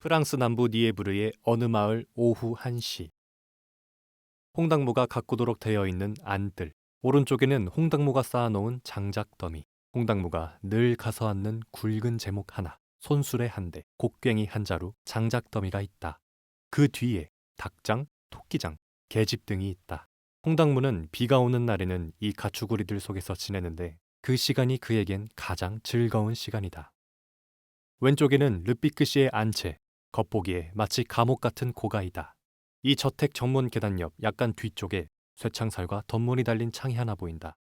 프랑스 남부 니에브르의 어느 마을 오후 1시. 홍당무가 가꾸도록 되어 있는 안들. 오른쪽에는 홍당무가 쌓아놓은 장작더미. 홍당무가 늘 가서 앉는 굵은 제목 하나. 손수레 한 대, 곡괭이 한 자루, 장작더미가 있다. 그 뒤에 닭장, 토끼장, 계집 등이 있다. 홍당무는 비가 오는 날에는 이 가축우리들 속에서 지내는데 그 시간이 그에겐 가장 즐거운 시간이다. 왼쪽에는 르피크 씨의 안채, 겉보기에 마치 감옥 같은 고가이다. 이 저택 정문 계단 옆 약간 뒤쪽에 쇠창살과 덧문이 달린 창이 하나 보인다.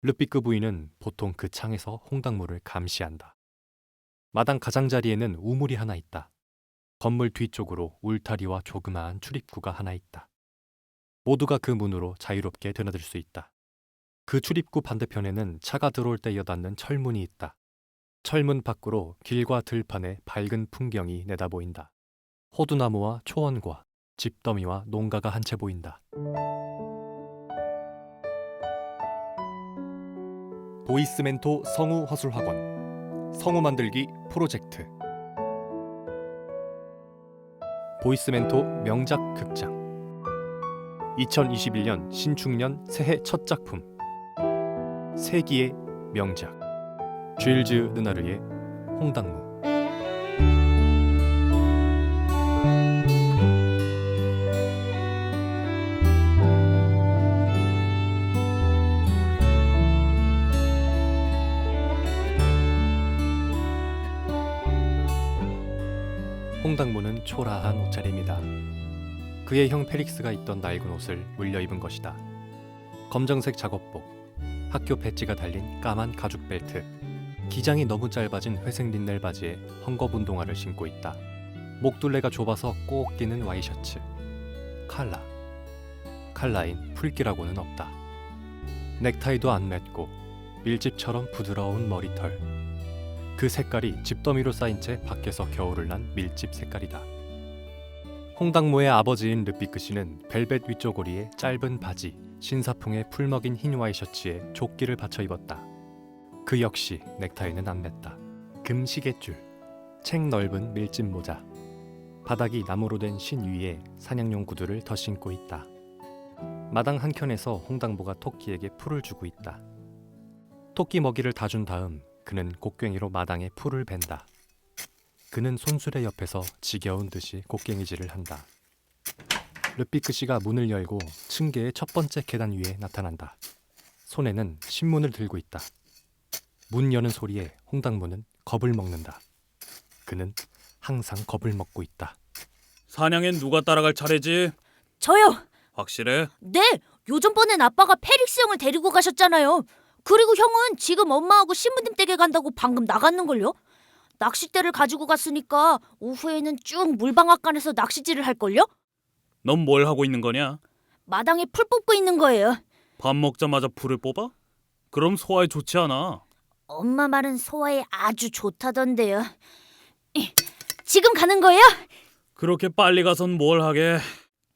르피크 부인은 보통 그 창에서 홍당무를 감시한다. 마당 가장자리에는 우물이 하나 있다. 건물 뒤쪽으로 울타리와 조그마한 출입구가 하나 있다. 모두가 그 문으로 자유롭게 드나들 수 있다. 그 출입구 반대편에는 차가 들어올 때 여닫는 철문이 있다. 철문 밖으로 길과 들판의 밝은 풍경이 내다보인다. 호두나무와 초원과 집더미와 농가가 한 채 보인다. 보이스멘토 성우 허술학원 성우 만들기 프로젝트. 보이스멘토 명작 극장 2021년 신축년 새해 첫 작품 세기의 명작 쥘즈 르나르의 홍당무. 홍당무는 초라한 옷차림이다. 그의 형 페릭스가 입던 낡은 옷을 물려입은 것이다. 검정색 작업복, 학교 배지가 달린 까만 가죽 벨트, 기장이 너무 짧아진 회색 린넬 바지에 헝겊 운동화를 신고 있다. 목둘레가 좁아서 꼭 끼는 와이셔츠. 칼라인 풀기라고는 없다. 넥타이도 안 맸고 밀집처럼 부드러운 머리털. 그 색깔이 집더미로 쌓인 채 밖에서 겨울을 난 밀집 색깔이다. 홍당무의 아버지인 르피크 씨는 벨벳 위쪽고리에 짧은 바지, 신사풍에 풀먹인 흰 와이셔츠에 조끼를 받쳐 입었다. 그 역시 넥타이는 안 맸다. 금시계줄, 책 넓은 밀짚 모자, 바닥이 나무로 된 신 위에 사냥용 구두를 더 신고 있다. 마당 한켠에서 홍당무가 토끼에게 풀을 주고 있다. 토끼 먹이를 다 준 다음 그는 곡괭이로 마당에 풀을 벤다. 그는 손수레 옆에서 지겨운 듯이 곡괭이질을 한다. 르피크 씨가 문을 열고 층계의 첫 번째 계단 위에 나타난다. 손에는 신문을 들고 있다. 문 여는 소리에 홍당무는 겁을 먹는다. 그는 항상 겁을 먹고 있다. 사냥엔 누가 따라갈 차례지? 저요. 확실해? 네, 요즘번엔 아빠가 페릭스 형을 데리고 가셨잖아요. 그리고 형은 지금 엄마하고 신부님 댁에 간다고 방금 나갔는걸요. 낚싯대를 가지고 갔으니까 오후에는 쭉 물방앗간에서 낚시질을 할걸요. 넌 뭘 하고 있는 거냐? 마당에 풀 뽑고 있는 거예요. 밥 먹자마자 풀을 뽑아? 그럼 소화에 좋지 않아. 엄마 말은 소화에 아주 좋다던데요. 지금 가는 거예요? 그렇게 빨리 가선 뭘 하게.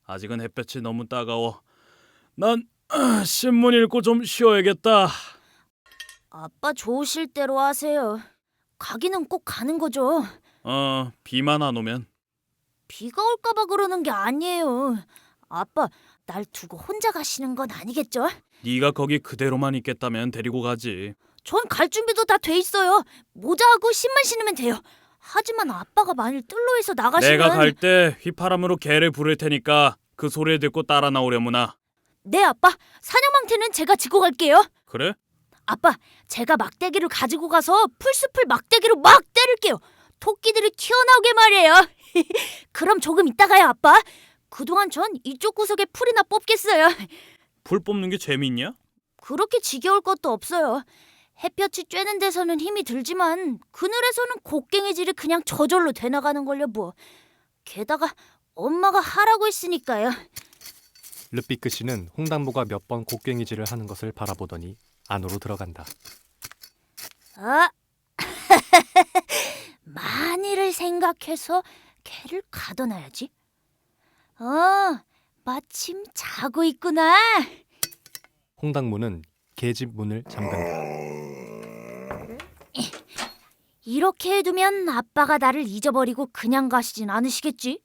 아직은 햇볕이 너무 따가워. 난 신문 읽고 좀 쉬어야겠다. 아빠 좋으실 대로 하세요. 가기는 꼭 가는 거죠. 비만 안 오면. 비가 올까 봐 그러는 게 아니에요. 아빠, 날 두고 혼자 가시는 건 아니겠죠? 네가 거기 그대로만 있겠다면 데리고 가지. 전 갈 준비도 다 돼 있어요. 모자하고 신만 신으면 돼요. 하지만 아빠가 만일 뜰로에서 나가시면 내가 갈 때 휘파람으로 개를 부를 테니까 그 소리를 듣고 따라 나오려무나. 네, 아빠. 사냥망태는 제가 지고 갈게요. 그래? 아빠, 제가 막대기를 가지고 가서 풀숲을 막대기로 막 때릴게요. 토끼들이 튀어나오게 말이에요. 그럼 조금 이따 가요, 아빠. 그동안 전 이쪽 구석에 풀이나 뽑겠어요. 풀 뽑는 게 재밌냐? 그렇게 지겨울 것도 없어요. 햇볕이 쬐는 데서는 힘이 들지만 그늘에서는 곡괭이질이 그냥 저절로 되나가는 걸요 뭐. 게다가 엄마가 하라고 했으니까요. 르피크 씨는 홍당무가 몇 번 곡괭이질을 하는 것을 바라보더니 안으로 들어간다. 아, 만일을 생각해서 개를 가둬놔야지. 마침 자고 있구나. 홍당무는 계집 문을 잠근다. 이렇게 해두면 아빠가 나를 잊어버리고 그냥 가시진 않으시겠지?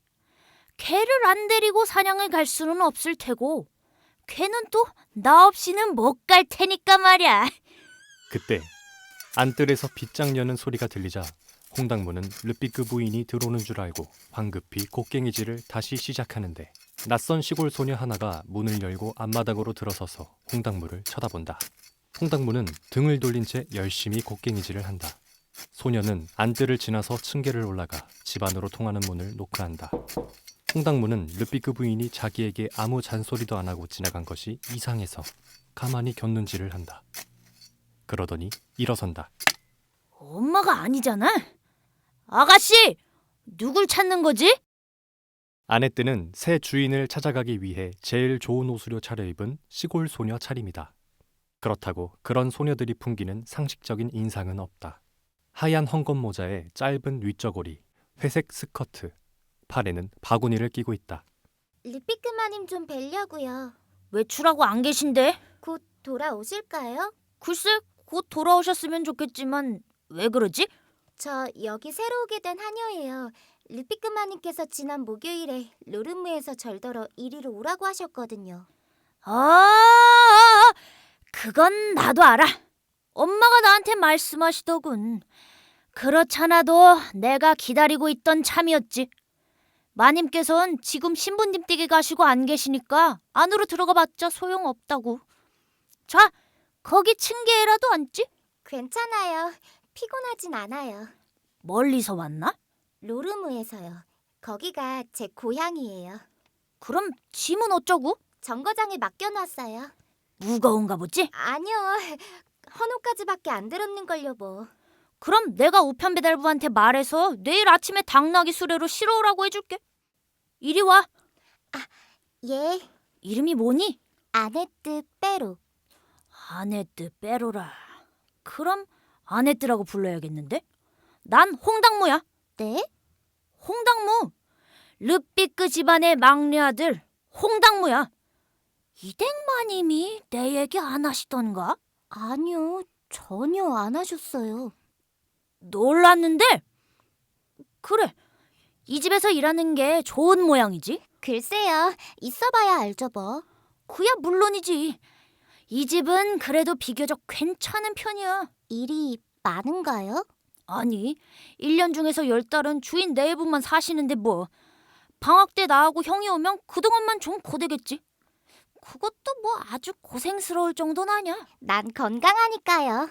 개를 안 데리고 사냥을 갈 수는 없을 테고 걔는 또 나 없이는 못 갈 테니까 말이야. 그때 안뜰에서 빗장 여는 소리가 들리자 홍당무는 르피크 부인이 들어오는 줄 알고 황급히 곡괭이질을 다시 시작하는데 낯선 시골 소녀 하나가 문을 열고 앞마당으로 들어서서 홍당무를 쳐다본다. 홍당무는 등을 돌린 채 열심히 곡괭이질을 한다. 소녀는 안뜰을 지나서 층계를 올라가 집 안으로 통하는 문을 노크한다. 홍당무는 르피크 부인이 자기에게 아무 잔소리도 안 하고 지나간 것이 이상해서 가만히 곁눈질을 한다. 그러더니 일어선다. 엄마가 아니잖아. 아가씨, 누굴 찾는 거지? 아네뜨는 새 주인을 찾아가기 위해 제일 좋은 옷으로 차려입은 시골 소녀 차림이다. 그렇다고 그런 소녀들이 풍기는 상식적인 인상은 없다. 하얀 헝겊 모자에 짧은 위저고리, 회색 스커트, 팔에는 바구니를 끼고 있다. 르피크마님 좀 뵈려고요. 외출하고 안 계신데? 곧 돌아오실까요? 글쎄, 곧 돌아오셨으면 좋겠지만 왜 그러지? 저 여기 새로 오게 된 하녀예요. 르피크마님께서 지난 목요일에 로르무에서 절더러 이리로 오라고 하셨거든요. 그건 나도 알아. 엄마가 나한테 말씀하시더군. 그렇잖아도 내가 기다리고 있던 참이었지. 마님께선 지금 신부님 댁에 가시고 안 계시니까 안으로 들어가 봤자 소용없다고. 자, 거기 층계에라도 앉지? 괜찮아요. 피곤하진 않아요. 멀리서 왔나? 로르무에서요. 거기가 제 고향이에요. 그럼 짐은 어쩌고? 정거장에 맡겨놨어요. 무거운가 보지? 아니요. 헌옷까지밖에 안 들었는걸요 뭐. 그럼 내가 우편 배달부한테 말해서 내일 아침에 당나귀 수레로 실어오라고 해줄게. 이리 와. 예. 이름이 뭐니? 아네뜨 빼로. 아네뜨 빼로라. 그럼 아네뜨라고 불러야겠는데? 난 홍당무야. 네? 홍당무. 르피크 집안의 막내 아들 홍당무야. 이댁마님이 내 얘기 안 하시던가? 아니요. 전혀 안 하셨어요. 놀랐는데? 그래, 이 집에서 일하는 게 좋은 모양이지? 글쎄요. 있어봐야 알죠 뭐. 그야 물론이지. 이 집은 그래도 비교적 괜찮은 편이야. 일이 많은가요? 아니, 1년 중에서 10달은 주인 내부만 사시는데 뭐. 방학 때 나하고 형이 오면 그동안만 좀 고되겠지. 그것도 뭐 아주 고생스러울 정도는 아니야. 난 건강하니까요.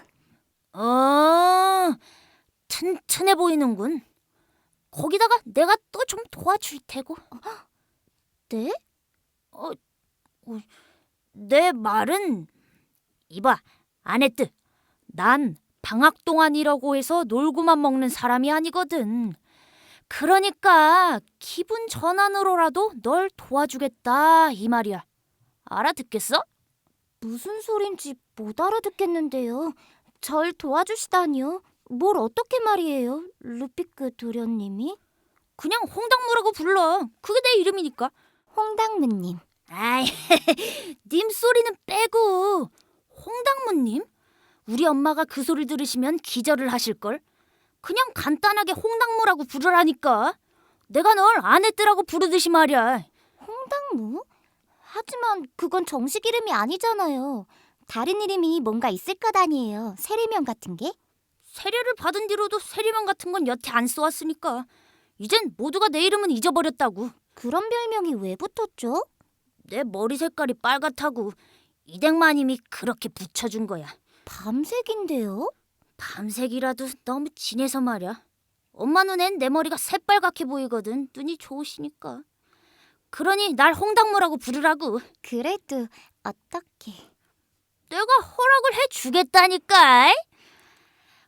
튼튼해 보이는군. 거기다가 내가 또 좀 도와줄 테고. 네? 내 말은 이봐, 아네뜨. 난 방학 동안이라고 해서 놀고만 먹는 사람이 아니거든. 그러니까 기분 전환으로라도 널 도와주겠다 이 말이야. 알아듣겠어? 무슨 소린지 못 알아듣겠는데요. 절 도와주시다니요? 뭘 어떻게 말이에요, 루피크 도련님이? 그냥 홍당무라고 불러. 그게 내 이름이니까. 홍당무님. 아이, 님 소리는 빼고. 홍당무님? 우리 엄마가 그 소리 들으시면 기절을 하실걸. 그냥 간단하게 홍당무라고 부르라니까. 내가 널 아네뜨라고 부르듯이 말이야. 홍당무? 하지만 그건 정식 이름이 아니잖아요. 다른 이름이 뭔가 있을 것 아니에요. 세례명 같은 게? 세례를 받은 뒤로도 세례명 같은 건 여태 안 써왔으니까. 이젠 모두가 내 이름은 잊어버렸다고. 그런 별명이 왜 붙었죠? 내 머리 색깔이 빨갛다고 이댁마님이 그렇게 붙여준 거야. 밤색인데요? 밤색이라도 너무 진해서 말이야. 엄마 눈엔 내 머리가 새빨갛게 보이거든. 눈이 좋으시니까. 그러니 날 홍당무라고 부르라고. 그래도 어떻게? 내가 허락을 해주겠다니까.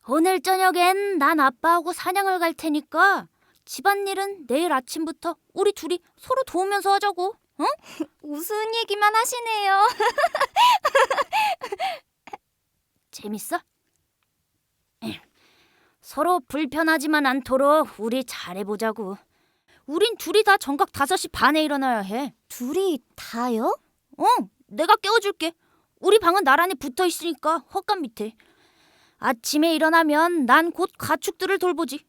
오늘 저녁엔 난 아빠하고 사냥을 갈 테니까 집안일은 내일 아침부터 우리 둘이 서로 도우면서 하자고. 응? 우스운 얘기만 하시네요. 재밌어? 서로 불편하지만 않도록 우리 잘해보자고. 우린 둘이 다 정각 5시 반에 일어나야 해. 둘이 다요? 내가 깨워줄게. 우리 방은 나란히 붙어있으니까 헛간 밑에. 아침에 일어나면 난 곧 가축들을 돌보지.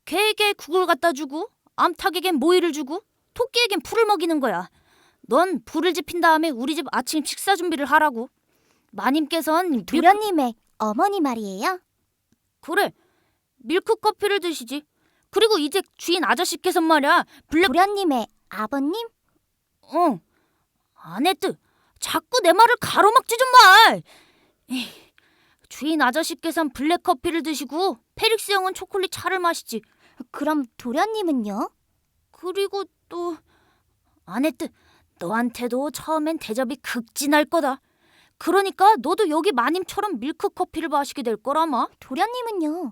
개에게 국을 갖다 주고, 암탉에겐 모이를 주고, 토끼에겐 풀을 먹이는 거야. 넌 불을 지핀 다음에 우리 집 아침 식사 준비를 하라고. 마님께선 도련님의 어머니 말이에요? 그래, 밀크 커피를 드시지. 그리고 이제 주인 아저씨께서 말이야, 도련님의 아버님? 아네트, 자꾸 내 말을 가로막지 좀 마. 주인 아저씨께선 블랙 커피를 드시고 페릭스 형은 초콜릿 차를 마시지. 그럼 도련님은요? 그리고 또 아네트, 너한테도 처음엔 대접이 극진할 거다. 그러니까 너도 여기 마님처럼 밀크 커피를 마시게 될 거라마. 도련님은요?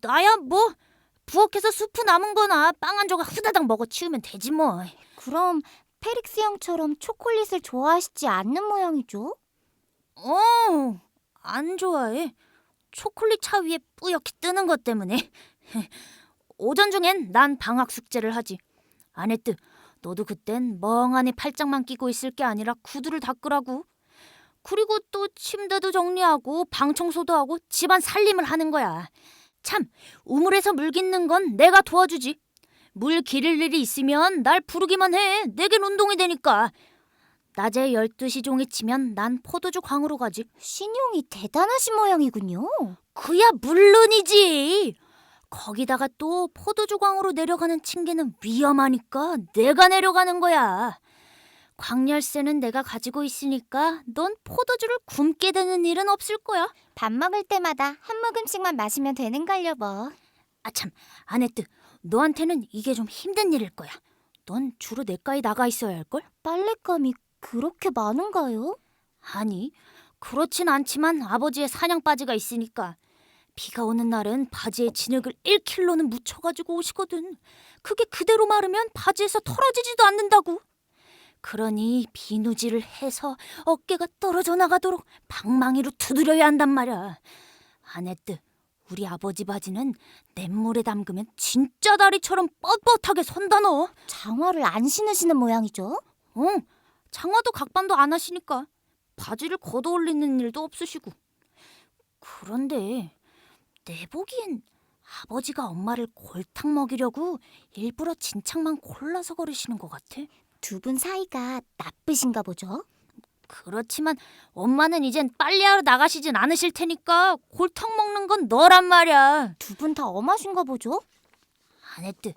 나야 뭐 부엌에서 수프 남은 거나 빵 한 조각 후다닥 먹어 치우면 되지 뭐. 그럼 페릭스 형처럼 초콜릿을 좋아하시지 않는 모양이죠? 안 좋아해. 초콜릿 차 위에 뿌옇게 뜨는 것 때문에. 오전 중엔 난 방학 숙제를 하지. 아네트, 너도 그땐 멍하니 팔짱만 끼고 있을 게 아니라 구두를 닦으라고. 그리고 또 침대도 정리하고 방 청소도 하고 집안 살림을 하는 거야. 참, 우물에서 물 깃는 건 내가 도와주지. 물 기를 일이 있으면 날 부르기만 해. 내겐 운동이 되니까. 낮에 12시 종이 치면 난 포도주 광으로 가지. 신용이 대단하신 모양이군요. 그야 물론이지. 거기다가 또 포도주 광으로 내려가는 층계는 위험하니까 내가 내려가는 거야. 광열쇠는 내가 가지고 있으니까 넌 포도주를 굶게 되는 일은 없을 거야. 밥 먹을 때마다 한 모금씩만 마시면 되는걸요 뭐. 아참, 아네트, 너한테는 이게 좀 힘든 일일 거야. 넌 주로 내과에 나가 있어야 할걸? 빨랫감이 그렇게 많은가요? 아니, 그렇진 않지만 아버지의 사냥 바지가 있으니까. 비가 오는 날은 바지에 진흙을 1kg는 묻혀가지고 오시거든. 그게 그대로 마르면 바지에서 털어지지도 않는다고. 그러니 비누질을 해서 어깨가 떨어져 나가도록 방망이로 두드려야 한단 말이야. 아네트, 우리 아버지 바지는 냇물에 담그면 진짜 다리처럼 뻣뻣하게 선다 너. 장화를 안 신으시는 모양이죠? 응, 장화도 각반도 안 하시니까 바지를 걷어 올리는 일도 없으시고. 그런데 내 보기엔 아버지가 엄마를 골탕 먹이려고 일부러 진창만 골라서 걸으시는 것 같아. 두 분 사이가 나쁘신가 보죠? 그렇지만 엄마는 이젠 빨래하러 나가시진 않으실 테니까 골탕 먹는 건 너란 말이야. 두 분 다 엄하신가 보죠? 아네트,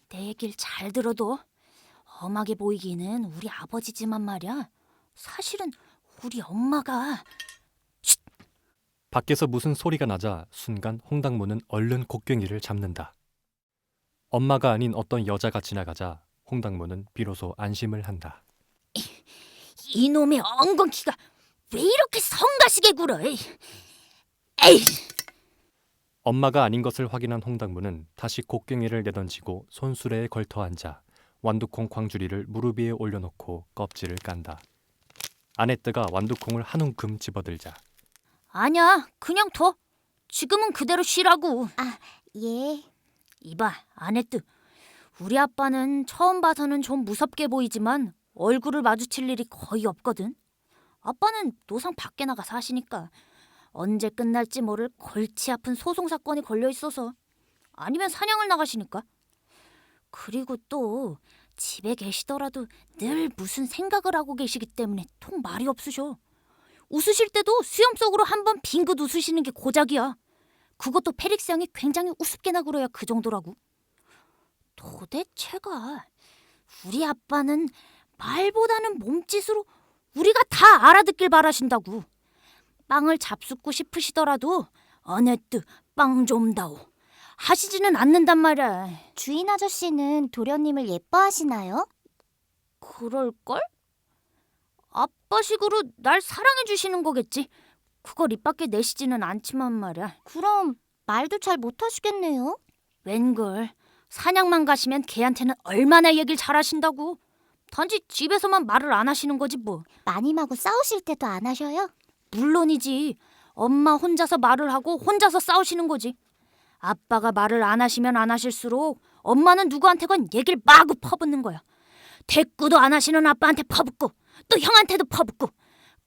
내 얘길 잘 들어도 엄하게 보이기는 우리 아버지지만 말이야. 사실은 우리 엄마가. 밖에서 무슨 소리가 나자 순간 홍당무는 얼른 곡괭이를 잡는다. 엄마가 아닌 어떤 여자가 지나가자 홍당무는 비로소 안심을 한다. 이놈의 엉겅퀴가 왜 이렇게 성가시게 굴어? 에이! 엄마가 아닌 것을 확인한 홍당무는 다시 곡괭이를 내던지고 손수레에 걸터 앉아 완두콩 광주리를 무릎 위에 올려놓고 껍질을 깐다. 아네트가 완두콩을 한 움큼 집어들자 아니야, 그냥 둬. 지금은 그대로 쉬라고. 예. 이봐, 아네트. 우리 아빠는 처음 봐서는 좀 무섭게 보이지만 얼굴을 마주칠 일이 거의 없거든. 아빠는 노상 밖에 나가 사시니까 언제 끝날지 모를 골치 아픈 소송 사건이 걸려 있어서, 아니면 사냥을 나가시니까. 그리고 또 집에 계시더라도 늘 무슨 생각을 하고 계시기 때문에 통 말이 없으셔. 웃으실 때도 수염 속으로 한번 빙긋 웃으시는 게 고작이야. 그것도 페릭스 형이 굉장히 우습게나 굴어야 그 정도라고. 도대체가 우리 아빠는 말보다는 몸짓으로 우리가 다 알아듣길 바라신다고. 빵을 잡숫고 싶으시더라도 어네트 빵 좀 다오 하시지는 않는단 말이야. 주인 아저씨는 도련님을 예뻐하시나요? 그럴걸? 아빠식으로 날 사랑해 주시는 거겠지. 그걸 입 밖에 내시지는 않지만 말이야. 그럼 말도 잘 못하시겠네요. 웬걸, 사냥만 가시면 걔한테는 얼마나 얘기를 잘하신다고. 단지 집에서만 말을 안 하시는 거지 뭐. 마님하고 싸우실 때도 안 하셔요? 물론이지. 엄마 혼자서 말을 하고 혼자서 싸우시는 거지. 아빠가 말을 안 하시면 안 하실수록 엄마는 누구한테건 얘기를 마구 퍼붓는 거야. 대꾸도 안 하시는 아빠한테 퍼붓고 또 형한테도 퍼붓고.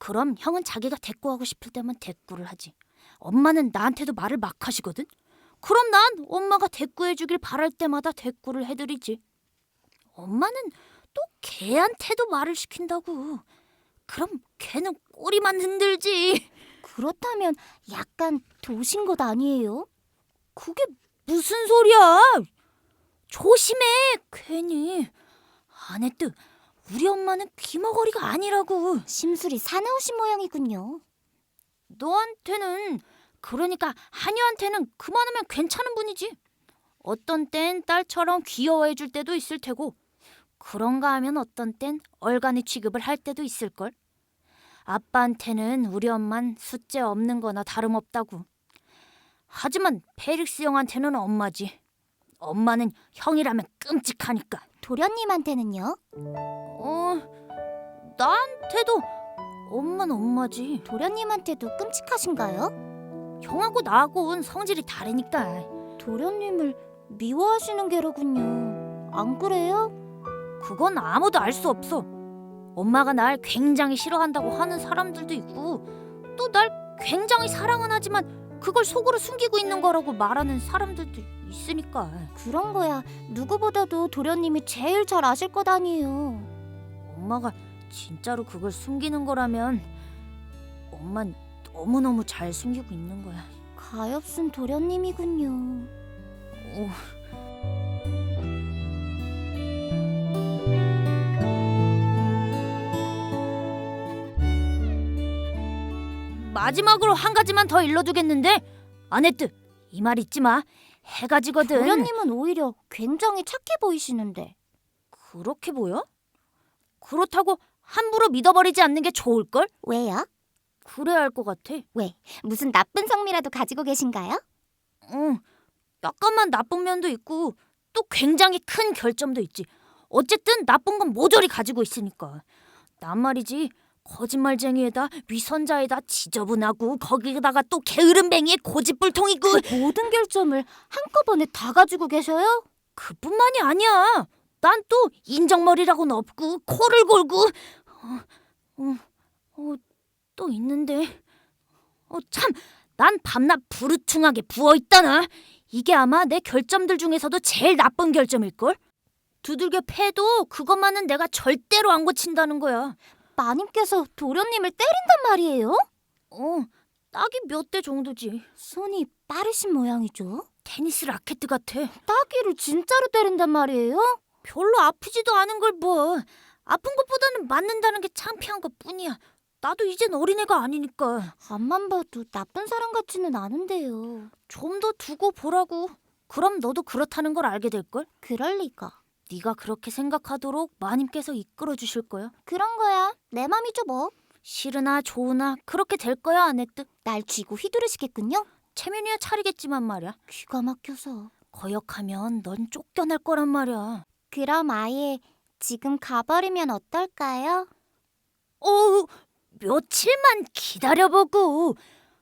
그럼 형은 자기가 대꾸하고 싶을 때만 대꾸를 하지. 엄마는 나한테도 말을 막 하시거든. 그럼 난 엄마가 대꾸해주길 바랄 때마다 대꾸를 해드리지. 엄마는 또 걔한테도 말을 시킨다고. 그럼 걔는 꼬리만 흔들지. 그렇다면 약간 도신 것 아니에요? 그게 무슨 소리야? 조심해, 괜히. 아네뜨, 우리 엄마는 귀머거리가 아니라고. 심술이 사나우신 모양이군요. 너한테는, 그러니까 한유한테는 그만하면 괜찮은 분이지. 어떤 땐 딸처럼 귀여워해줄 때도 있을 테고, 그런가 하면 어떤 땐 얼간히 취급을 할 때도 있을걸. 아빠한테는 우리 엄만 숫제 없는 거나 다름없다고. 하지만 페릭스 형한테는 엄마지. 엄마는 형이라면 끔찍하니까. 도련님한테는요? 나한테도 엄마는 엄마지. 도련님한테도 끔찍하신가요? 형하고 나하고는 성질이 다르니까. 도련님을 미워하시는 게로군요. 안 그래요? 그건 아무도 알 수 없어. 엄마가 날 굉장히 싫어한다고 하는 사람들도 있고, 또 날 굉장히 사랑은 하지만 그걸 속으로 숨기고 있는 거라고 말하는 사람들도 있으니까. 그런 거야 누구보다도 도련님이 제일 잘 아실 것 아니에요. 엄마가 진짜로 그걸 숨기는 거라면 엄만 너무너무 잘 숨기고 있는 거야. 가엾은 도련님이군요. 마지막으로 한 가지만 더 일러두겠는데, 아네뜨, 이 말 잊지 마. 해가 지거든. 도련님은 오히려 굉장히 착해 보이시는데. 그렇게 보여? 그렇다고 함부로 믿어버리지 않는 게 좋을걸? 왜요? 그래야 할 것 같아. 왜? 무슨 나쁜 성미라도 가지고 계신가요? 응, 약간만 나쁜 면도 있고 또 굉장히 큰 결점도 있지. 어쨌든 나쁜 건 모조리 가지고 있으니까. 난 말이지, 거짓말쟁이에다 위선자에다 지저분하고 거기다가 또 게으름뱅이에 고집불통이고. 그 모든 결점을 한꺼번에 다 가지고 계셔요? 그뿐만이 아니야. 난 또 인정머리라고는 없고 코를 골고 또 있는데 참, 난 밤낮 부르퉁하게 부어있다나. 이게 아마 내 결점들 중에서도 제일 나쁜 결점일걸? 두들겨 패도 그것만은 내가 절대로 안 고친다는 거야. 마님께서 도련님을 때린단 말이에요? 딱이 몇 대 정도지. 손이 빠르신 모양이죠? 테니스 라켓 같아. 따귀를 진짜로 때린단 말이에요? 별로 아프지도 않은 걸 뭐. 아픈 것보다는 맞는다는 게 창피한 것뿐이야. 나도 이젠 어린애가 아니니까. 앞만 봐도 나쁜 사람 같지는 않은데요. 좀 더 두고 보라고. 그럼 너도 그렇다는 걸 알게 될걸? 그럴 리가. 네가 그렇게 생각하도록 마님께서 이끌어 주실 거야. 그런 거야. 내 맘이죠 뭐. 싫으나 좋으나 그렇게 될 거야, 아네뜨. 날 쥐고 휘두르시겠군요. 체면이야 차리겠지만 말이야. 귀가 막혀서. 거역하면 넌 쫓겨날 거란 말이야. 그럼 아예 지금 가버리면 어떨까요? 며칠만 기다려보고.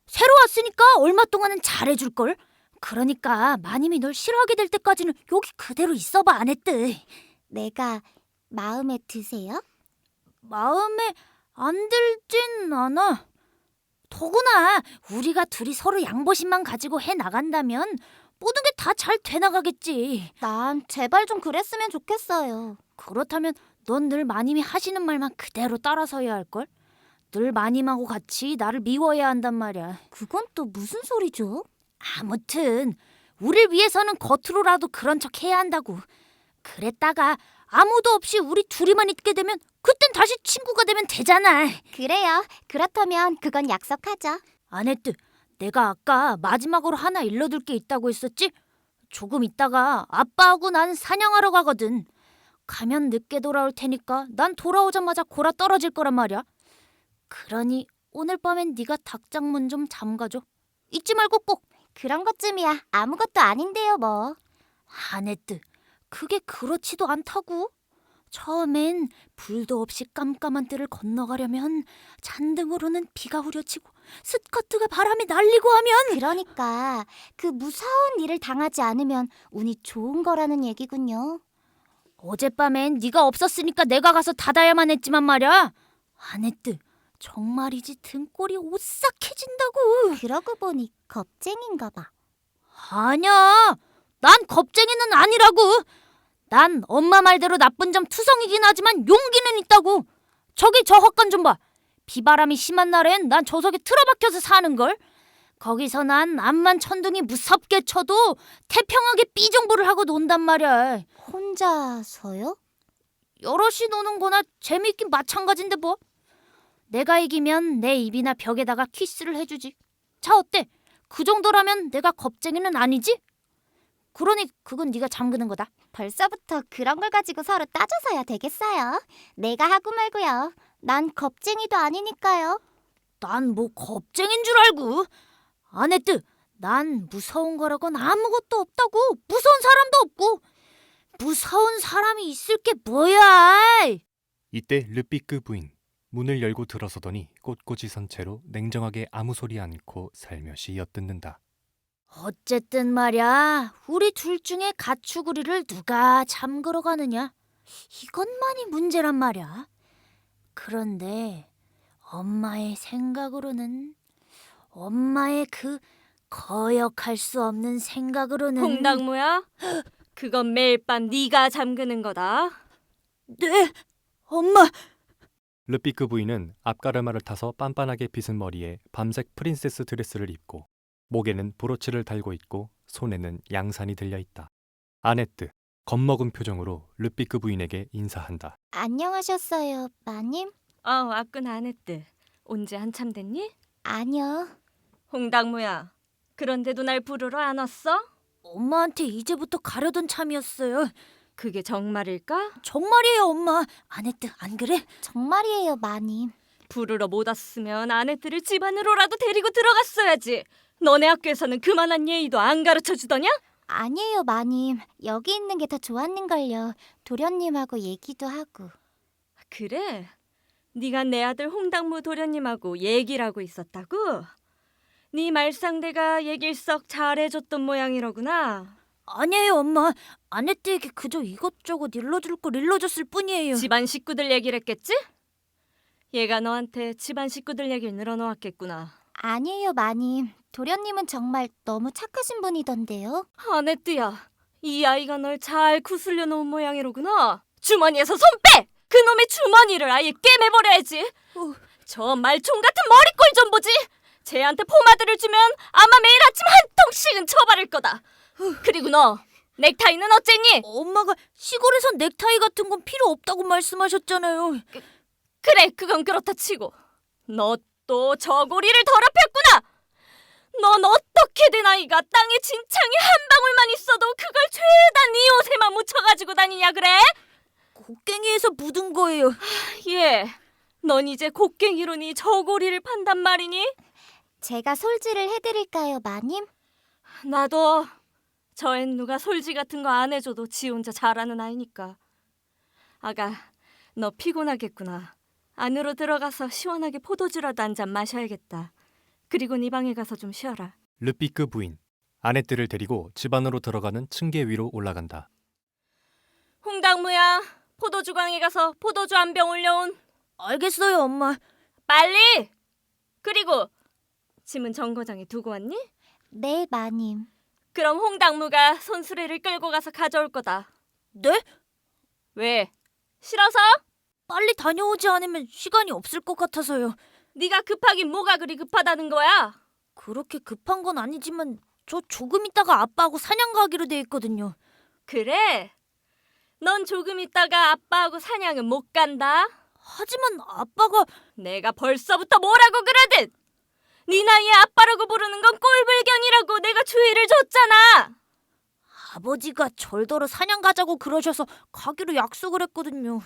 새로 왔으니까 얼마 동안은 잘해줄걸. 그러니까 마님이 널 싫어하게 될 때까지는 여기 그대로 있어봐, 아네뜨. 내가 마음에 드세요? 마음에 안 들진 않아. 더구나 우리가 둘이 서로 양보심만 가지고 해나간다면 모든 게 다 잘 돼나가겠지. 난 제발 좀 그랬으면 좋겠어요. 그렇다면 넌 늘 마님이 하시는 말만 그대로 따라서야 할걸? 늘 마님하고 같이 나를 미워해야 한단 말이야. 그건 또 무슨 소리죠? 아무튼 우릴 위해서는 겉으로라도 그런 척 해야 한다고. 그랬다가 아무도 없이 우리 둘이만 있게 되면 그땐 다시 친구가 되면 되잖아. 그래요. 그렇다면 그건 약속하죠. 아네뜨, 내가 아까 마지막으로 하나 일러둘 게 있다고 했었지? 조금 있다가 아빠하고 난 사냥하러 가거든. 가면 늦게 돌아올 테니까 난 돌아오자마자 골아 떨어질 거란 말이야. 그러니 오늘 밤엔 네가 닭장문 좀 잠가줘. 잊지 말고 꼭. 그런 것쯤이야 아무것도 아닌데요 뭐. 아네뜨, 그게 그렇지도 않다고. 처음엔 불도 없이 깜깜한 뜰을 건너가려면 잔등으로는 비가 후려치고 스커트가 바람에 날리고 하면. 그러니까 그 무서운 일을 당하지 않으면 운이 좋은 거라는 얘기군요. 어젯밤엔 네가 없었으니까 내가 가서 닫아야만 했지만 말이야. 아네뜨, 정말이지 등골이 오싹해진다고. 그러고 보니 겁쟁인가 봐. 아니야. 난 겁쟁이는 아니라고. 난 엄마 말대로 나쁜 점 투성이긴 하지만 용기는 있다고. 저기 저 헛간 좀 봐. 비바람이 심한 날엔 난 저 속에 틀어박혀서 사는걸. 거기서 난 암만 천둥이 무섭게 쳐도 태평하게 삐정부를 하고 논단 말이야. 혼자서요? 여럿이 노는 거나 재미있긴 마찬가지인데 뭐. 내가 이기면 내 입이나 벽에다가 키스를 해주지. 자, 어때? 그 정도라면 내가 겁쟁이는 아니지? 그러니 그건 네가 잠그는 거다. 벌써부터 그런 걸 가지고 서로 따져서야 되겠어요. 내가 하고 말고요. 난 겁쟁이도 아니니까요. 난 뭐 겁쟁인 줄 알고. 아네뜨, 난 무서운 거라곤 아무것도 없다고. 무서운 사람도 없고. 무서운 사람이 있을 게 뭐야. 이때 르비크 부인 문을 열고 들어서더니 꼿꼿이 선 채로 냉정하게 아무 소리 않고 살며시 엿듣는다. 어쨌든 말야, 우리 둘 중에 가축우리를 누가 잠그러 가느냐? 이것만이 문제란 말이야. 그런데 엄마의 생각으로는, 엄마의 그 거역할 수 없는 생각으로는 홍당무야? 그건 매일 밤 네가 잠그는 거다. 네, 엄마. 르비크 부인은 앞가르마를 타서 빤빤하게 빗은 머리에 밤색 프린세스 드레스를 입고 목에는 브로치를 달고 있고 손에는 양산이 들려 있다. 아네뜨 겁먹은 표정으로 르비크 부인에게 인사한다. 안녕하셨어요, 마님? 와끈 안 했대. 온지 한참 됐니? 아니요. 홍당무야. 그런데도 날 부르러 안 왔어? 엄마한테 이제부터 가려던 참이었어요. 그게 정말일까? 정말이에요, 엄마. 아네뜨, 안 그래? 정말이에요, 마님. 부르러 못 왔으면 아내들을 집 안으로라도 데리고 들어갔어야지. 너네 학교에서는 그만한 예의도 안 가르쳐 주더냐? 아니에요, 마님. 여기 있는 게 더 좋았는걸요. 도련님하고 얘기도 하고. 그래? 네가 내 아들 홍당무 도련님하고 얘기를 하고 있었다고? 네 말상대가 얘길 썩 잘해줬던 모양이로구나. 아니에요, 엄마. 아네뜨에게 그저 이것저것 일러줄 걸 일러줬을 뿐이에요. 집안 식구들 얘기를 했겠지? 얘가 너한테 집안 식구들 얘기를 늘어놓았겠구나. 아니에요, 마님. 도련님은 정말 너무 착하신 분이던데요. 아네뜨야, 이 아이가 널 잘 구슬려 놓은 모양이로구나. 주머니에서 손 빼! 그놈의 주머니를 아예 꿰매버려야지. 저 말총 같은 머리꼴 좀 보지. 쟤한테 포마드를 주면 아마 매일 아침 한 통씩은 쳐바를 거다. 그리고 너 넥타이는 어쨌니? 엄마가 시골에선 넥타이 같은 건 필요 없다고 말씀하셨잖아요. 그래, 그건 그렇다 치고 너 또 저고리를 더럽혔구나. 넌 어떻게든 아이가 땅에 진창이 한 방울만 있어도 그걸 죄다 네 옷에만 묻혀가지고 다니냐 그래? 곡괭이에서 묻은 거예요. 예, 넌 이제 곡괭이로 네 저고리를 판단 말이니? 제가 솔질을 해드릴까요, 마님? 나도 저엔 누가 솔지 같은 거 안 해줘도 지 혼자 잘하는 아이니까. 아가, 너 피곤하겠구나. 안으로 들어가서 시원하게 포도주라도 한 잔 마셔야겠다. 그리고 네 방에 가서 좀 쉬어라. 르비크 부인 아네뜨를 데리고 집 안으로 들어가는 층계 위로 올라간다. 홍당무야, 포도주광에 가서 포도주 한 병 올려온. 알겠어요, 엄마. 빨리! 그리고 짐은 정거장에 두고 왔니? 네, 마님. 그럼 홍당무가 손수레를 끌고 가서 가져올 거다. 네? 왜? 싫어서? 빨리 다녀오지 않으면 시간이 없을 것 같아서요. 네가 급하긴 뭐가 그리 급하다는 거야? 그렇게 급한 건 아니지만 저 조금 있다가 아빠하고 사냥 가기로 돼 있거든요. 그래? 넌 조금 있다가 아빠하고 사냥은 못 간다. 하지만 아빠가 내가 벌써부터 뭐라고 그러든 네 나이에 아빠라고 부르는 건 꼴불견이라고 내가 주의를 줬잖아. 아버지가 절더러 사냥 가자고 그러셔서 가기로 약속을 했거든요.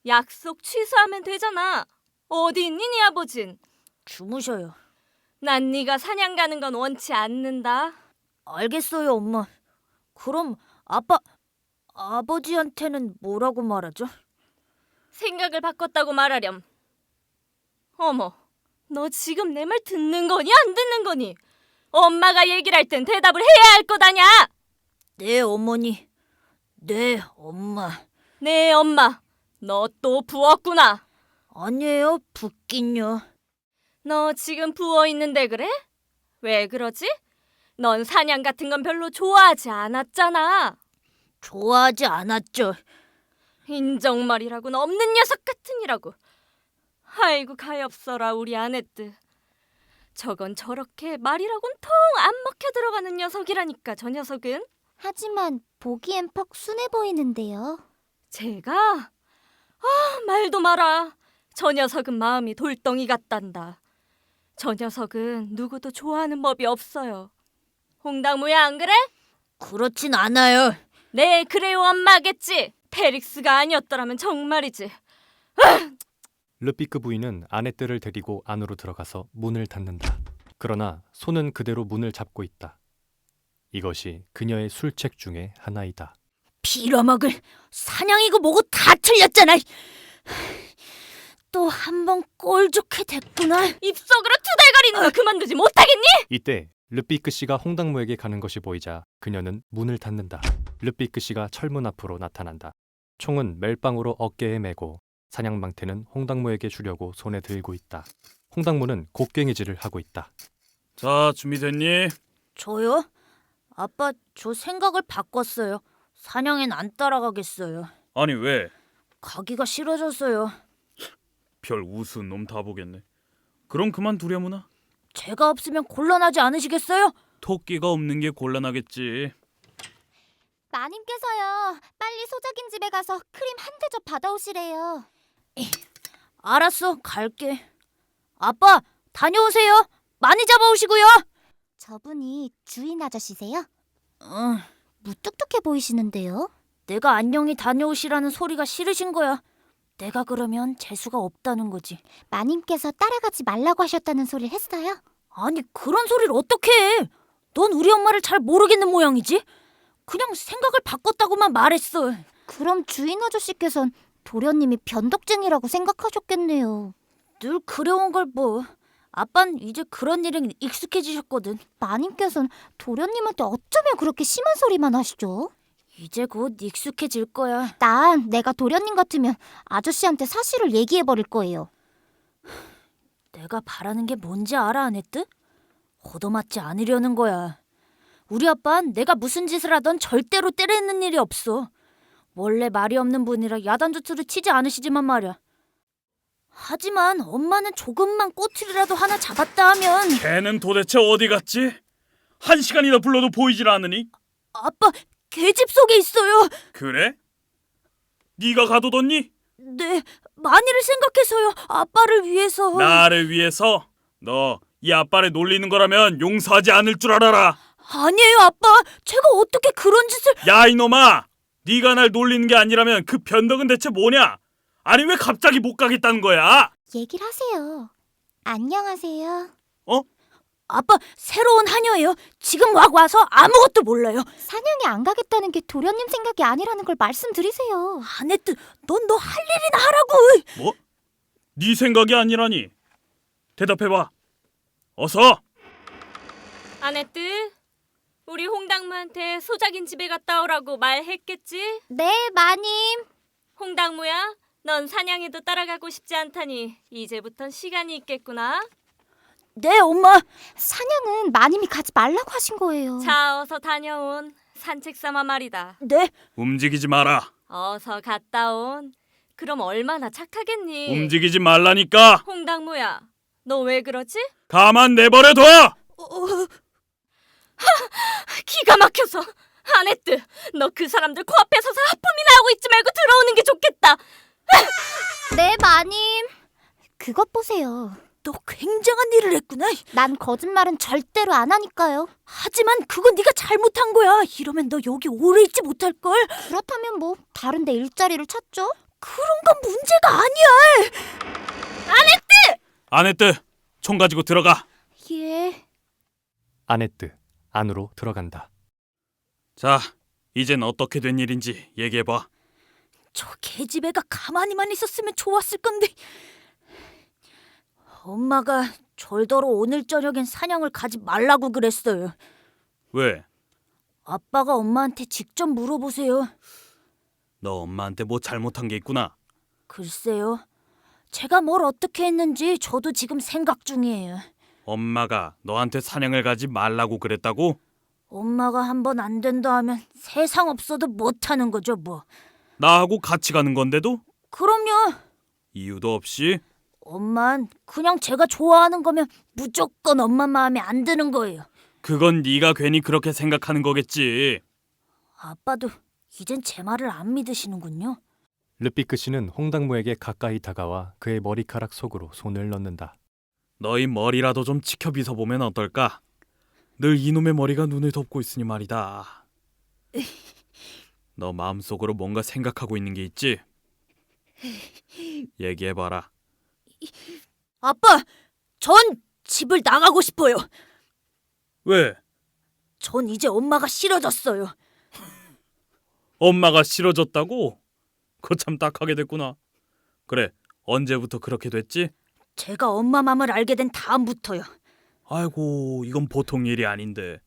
약속 취소하면 되잖아. 어디 있니 네 아버진? 주무셔요. 난 네가 사냥 가는 건 원치 않는다. 알겠어요, 엄마. 그럼 아버지한테는 뭐라고 말하죠? 생각을 바꿨다고 말하렴. 어머, 너 지금 내 말 듣는 거니 안 듣는 거니? 엄마가 얘기를 할 땐 대답을 해야 할 거다냐? 네, 어머니. 네, 엄마. 네 엄마, 너 또 부었구나. 아니에요, 붓긴요. 너 지금 부어 있는데 그래? 왜 그러지? 넌 사냥 같은 건 별로 좋아하지 않았잖아. 좋아하지 않았죠. 인정말이라고는 없는 녀석 같으니라고. 아이고 가엾어라 우리 아내뜨. 저건 저렇게 말이라곤 통 안 먹혀 들어가는 녀석이라니까 저 녀석은. 하지만 보기엔 퍽 순해 보이는데요. 제가? 말도 마라. 저 녀석은 마음이 돌덩이 같단다. 저 녀석은 누구도 좋아하는 법이 없어요. 홍당무야 안 그래? 그렇진 않아요. 네 그래요 엄마겠지. 페릭스가 아니었더라면 정말이지. 르피크 부인은 아네뜨를 데리고 안으로 들어가서 문을 닫는다. 그러나 손은 그대로 문을 잡고 있다. 이것이 그녀의 술책 중에 하나이다. 빌어먹을 사냥이고 뭐고 다 틀렸잖아. 또 한 번 꼴 좋게 됐구나. 입속으로 투덜거리는 거 그만두지 못하겠니? 이때 르피크 씨가 홍당무에게 가는 것이 보이자 그녀는 문을 닫는다. 르피크 씨가 철문 앞으로 나타난다. 총은 멜빵으로 어깨에 메고 사냥망태는 홍당무에게 주려고 손에 들고 있다. 홍당무는 곡괭이질을 하고 있다. 자, 준비됐니? 저요? 아빠 저 생각을 바꿨어요. 사냥엔 안 따라가겠어요. 아니 왜? 가기가 싫어졌어요. 별 우스운 놈 다 보겠네. 그럼 그만 두려무나? 제가 없으면 곤란하지 않으시겠어요? 토끼가 없는 게 곤란하겠지. 마님께서요. 빨리 소작인 집에 가서 크림 한 대접 받아오시래요. 알았어, 갈게. 아빠, 다녀오세요. 많이 잡아오시고요. 저분이 주인 아저씨세요? 응, 무뚝뚝해 보이시는데요. 내가 안녕히 다녀오시라는 소리가 싫으신 거야. 내가 그러면 재수가 없다는 거지. 마님께서 따라가지 말라고 하셨다는 소리를 했어요? 아니, 그런 소리를 어떻게 해? 넌 우리 엄마를 잘 모르겠는 모양이지? 그냥 생각을 바꿨다고만 말했어. 그럼 주인 아저씨께선 도련님이 변덕쟁이라고 생각하셨겠네요. 늘 그래온 걸 뭐. 아빤 이제 그런 일에 익숙해지셨거든. 마님께선 도련님한테 어쩌면 그렇게 심한 소리만 하시죠? 이제 곧 익숙해질 거야. 난 내가 도련님 같으면 아저씨한테 사실을 얘기해버릴 거예요. 내가 바라는 게 뭔지 알아, 아네뜨? 얻어맞지 않으려는 거야. 우리 아빤 내가 무슨 짓을 하던 절대로 때리는 일이 없어. 원래 말이 없는 분이라 야단조투를 치지 않으시지만 말이야. 하지만 엄마는 조금만 꼬투리라도 하나 잡았다 하면 걔는 도대체 어디 갔지? 1시간이나 불러도 보이질 않으니? 아빠 계집 속에 있어요. 그래? 네가 가둬뒀니? 네, 만일을 생각해서요. 아빠를 위해서. 나를 위해서? 너 이 아빠를 놀리는 거라면 용서하지 않을 줄 알아라. 아니에요, 아빠. 제가 어떻게 그런 짓을... 야 이놈아! 네가 날 놀리는 게 아니라면 그 변덕은 대체 뭐냐? 아니 왜 갑자기 못 가겠다는 거야? 얘기를 하세요. 안녕하세요. 아빠 새로운 하녀예요. 지금 막 와서 아무것도 몰라요. 사냥에 안 가겠다는 게 도련님 생각이 아니라는 걸 말씀드리세요. 아네뜨, 넌 너 할 일이나 하라고. 뭐? 네 생각이 아니라니. 대답해봐. 어서. 아네뜨, 우리 홍당무한테 소작인 집에 갔다 오라고 말했겠지? 네, 마님. 홍당무야, 넌 사냥에도 따라가고 싶지 않다니 이제부턴 시간이 있겠구나. 네, 엄마. 사냥은 마님이 가지 말라고 하신 거예요. 자, 어서 다녀온. 산책 삼아 말이다. 네, 움직이지 마라. 어서 갔다 온. 그럼 얼마나 착하겠니? 움직이지 말라니까. 홍당무야, 너 왜 그러지? 가만 내버려둬. 기가 막혀서. 아네뜨, 너 그 사람들 코앞에 서서 하품이나 하고 있지 말고 들어오는 게 좋겠다. 네, 마님. 그것 보세요. 너 굉장한 일을 했구나. 난 거짓말은 절대로 안 하니까요. 하지만 그건 네가 잘못한 거야. 이러면 너 여기 오래 있지 못할걸. 그렇다면 뭐 다른 데 일자리를 찾죠? 그런 건 문제가 아니야. 아네뜨, 총 가지고 들어가. 예. 아네뜨 안으로 들어간다. 자, 이젠 어떻게 된 일인지 얘기해봐. 저 계집애가 가만히만 있었으면 좋았을 건데. 엄마가 절더러 오늘 저녁엔 사냥을 가지 말라고 그랬어요. 왜? 아빠가 엄마한테 직접 물어보세요. 너 엄마한테 뭐 잘못한 게 있구나. 글쎄요. 제가 뭘 어떻게 했는지 저도 지금 생각 중이에요. 엄마가 너한테 사냥을 가지 말라고 그랬다고? 엄마가 한 번 안 된다 하면 세상 없어도 못하는 거죠 뭐. 나하고 같이 가는 건데도? 그럼요. 이유도 없이? 엄만 그냥 제가 좋아하는 거면 무조건 엄마 마음에 안 드는 거예요. 그건 네가 괜히 그렇게 생각하는 거겠지. 아빠도 이젠 제 말을 안 믿으시는군요. 르피크 씨는 홍당무에게 가까이 다가와 그의 머리카락 속으로 손을 넣는다. 너희 머리라도 좀 지켜 빗어보면 어떨까? 늘 이놈의 머리가 눈을 덮고 있으니 말이다. 너 마음속으로 뭔가 생각하고 있는 게 있지? 얘기해봐라. 아빠, 전 집을 나가고 싶어요. 왜? 전 이제 엄마가 싫어졌어요. 엄마가 싫어졌다고? 그거 참 딱하게 됐구나. 그래, 언제부터 그렇게 됐지? 제가 엄마 마음을 알게 된 다음부터요. 아이고, 이건 보통 일이 아닌데.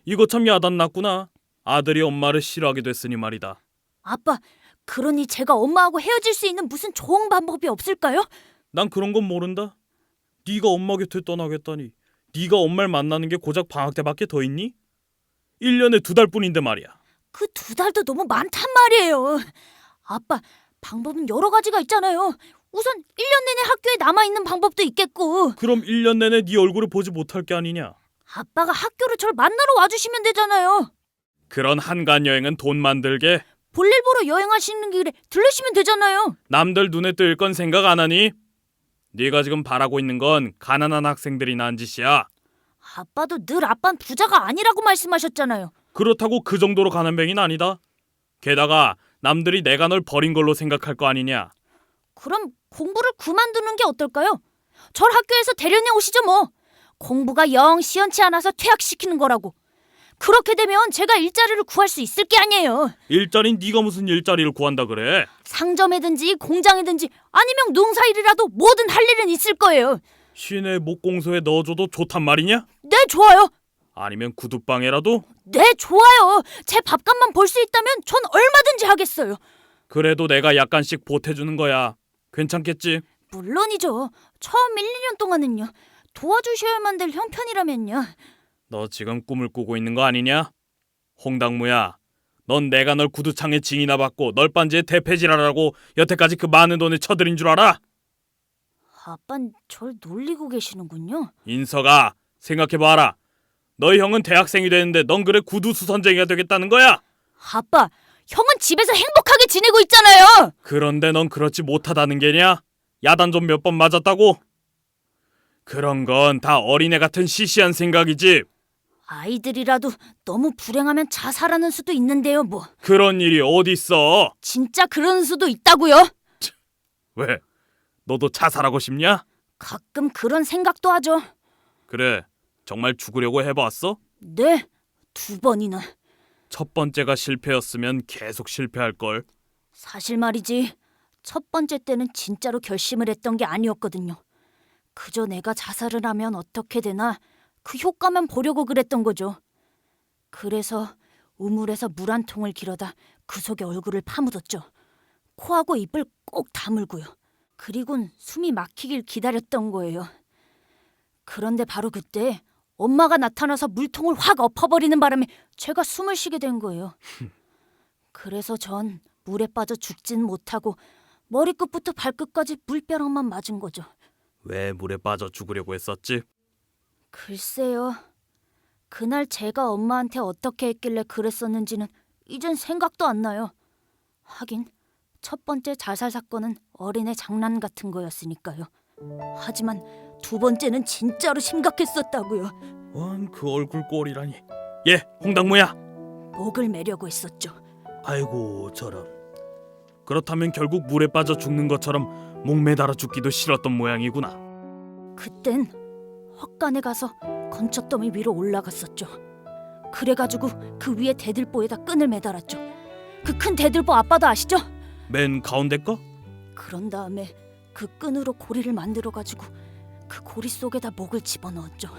이거 참 야단났구나. 아들이 엄마를 싫어하게 됐으니 말이다. 아빠, 그러니 제가 엄마하고 헤어질 수 있는 무슨 좋은 방법이 없을까요? 난 그런 건 모른다. 네가 엄마 곁에 떠나겠다니. 네가 엄마를 만나는 게 고작 방학 때밖에 더 있니? 1년에 2달뿐인데 말이야. 그 2달도 너무 많단 말이에요. 아빠, 방법은 여러 가지가 있잖아요. 우선 1년 내내 학교에 남아있는 방법도 있겠고. 그럼 1년 내내 네 얼굴을 보지 못할 게 아니냐? 아빠가 학교로 절 만나러 와주시면 되잖아요. 그런 한간 여행은 돈 만들게. 볼일 보러 여행하시는 길에 들르시면 되잖아요. 남들 눈에 뜰 건 생각 안 하니? 네가 지금 바라고 있는 건 가난한 학생들이나 한 짓이야. 아빠도 늘 아빠는 부자가 아니라고 말씀하셨잖아요. 그렇다고 그 정도로 가난뱅이는 아니다. 게다가 남들이 내가 널 버린 걸로 생각할 거 아니냐. 그럼 공부를 그만두는 게 어떨까요? 절 학교에서 대련해 오시죠 뭐. 공부가 영 시원치 않아서 퇴학시키는 거라고. 그렇게 되면 제가 일자리를 구할 수 있을 게 아니에요. 일자리는 네가 무슨 일자리를 구한다 그래? 상점이든지 공장이든지 아니면 농사일이라도 뭐든 할 일은 있을 거예요. 시내 목공소에 넣어줘도 좋단 말이냐? 네, 좋아요. 아니면 구두방에라도? 네, 좋아요. 제 밥값만 벌 수 있다면 전 얼마든지 하겠어요. 그래도 내가 약간씩 보태주는 거야. 괜찮겠지? 물론이죠. 처음 1, 2년 동안은요. 도와주셔야만 될 형편이라면요. 너 지금 꿈을 꾸고 있는 거 아니냐? 홍당무야, 넌 내가 널 구두창에 징이나 받고 널빤지에 대패질하라고 여태까지 그 많은 돈을 쳐들인 줄 알아? 아빤 절 놀리고 계시는군요. 인서가, 생각해봐라. 너희 형은 대학생이 되는데 넌 그래 구두수선쟁이가 되겠다는 거야? 아빠, 형은 집에서 행복하게 지내고 있잖아요. 그런데 넌 그렇지 못하다는 게냐? 야단 좀 몇 번 맞았다고? 그런 건 다 어린애 같은 시시한 생각이지. 아이들이라도 너무 불행하면 자살하는 수도 있는데요, 뭐. 그런 일이 어딨어? 진짜 그런 수도 있다고요? 왜? 너도 자살하고 싶냐? 가끔 그런 생각도 하죠. 그래, 정말 죽으려고 해봤어? 네, 2번이나. 첫 번째가 실패였으면 계속 실패할걸. 사실 말이지, 첫 번째 때는 진짜로 결심을 했던 게 아니었거든요. 그저 내가 자살을 하면 어떻게 되나 그 효과만 보려고 그랬던 거죠. 그래서 우물에서 물 한 통을 길어다 그 속에 얼굴을 파묻었죠. 코하고 입을 꼭 다물고요. 그리곤 숨이 막히길 기다렸던 거예요. 그런데 바로 그때 엄마가 나타나서 물통을 확 엎어버리는 바람에 제가 숨을 쉬게 된 거예요. 그래서 전 물에 빠져 죽진 못하고 머리끝부터 발끝까지 물벼락만 맞은 거죠. 왜 물에 빠져 죽으려고 했었지? 글쎄요. 그날 제가 엄마한테 어떻게 했길래 그랬었는지는 이젠 생각도 안 나요. 하긴 첫 번째 자살 사건은 어린애 장난 같은 거였으니까요. 하지만 2번째는 진짜로 심각했었다고요. 원, 그 얼굴 꼴이라니. 예, 홍당무야. 목을 매려고 했었죠. 아이고, 저런. 그렇다면 결국 물에 빠져 죽는 것처럼 목 매달아 죽기도 싫었던 모양이구나. 그땐 헛간에 가서 건초더미 위로 올라갔었죠. 그래가지고 그 위에 대들보에다 끈을 매달았죠. 그 큰 대들보 아빠도 아시죠? 맨 가운데 거? 그런 다음에 그 끈으로 고리를 만들어가지고 그 고리 속에다 목을 집어넣었죠.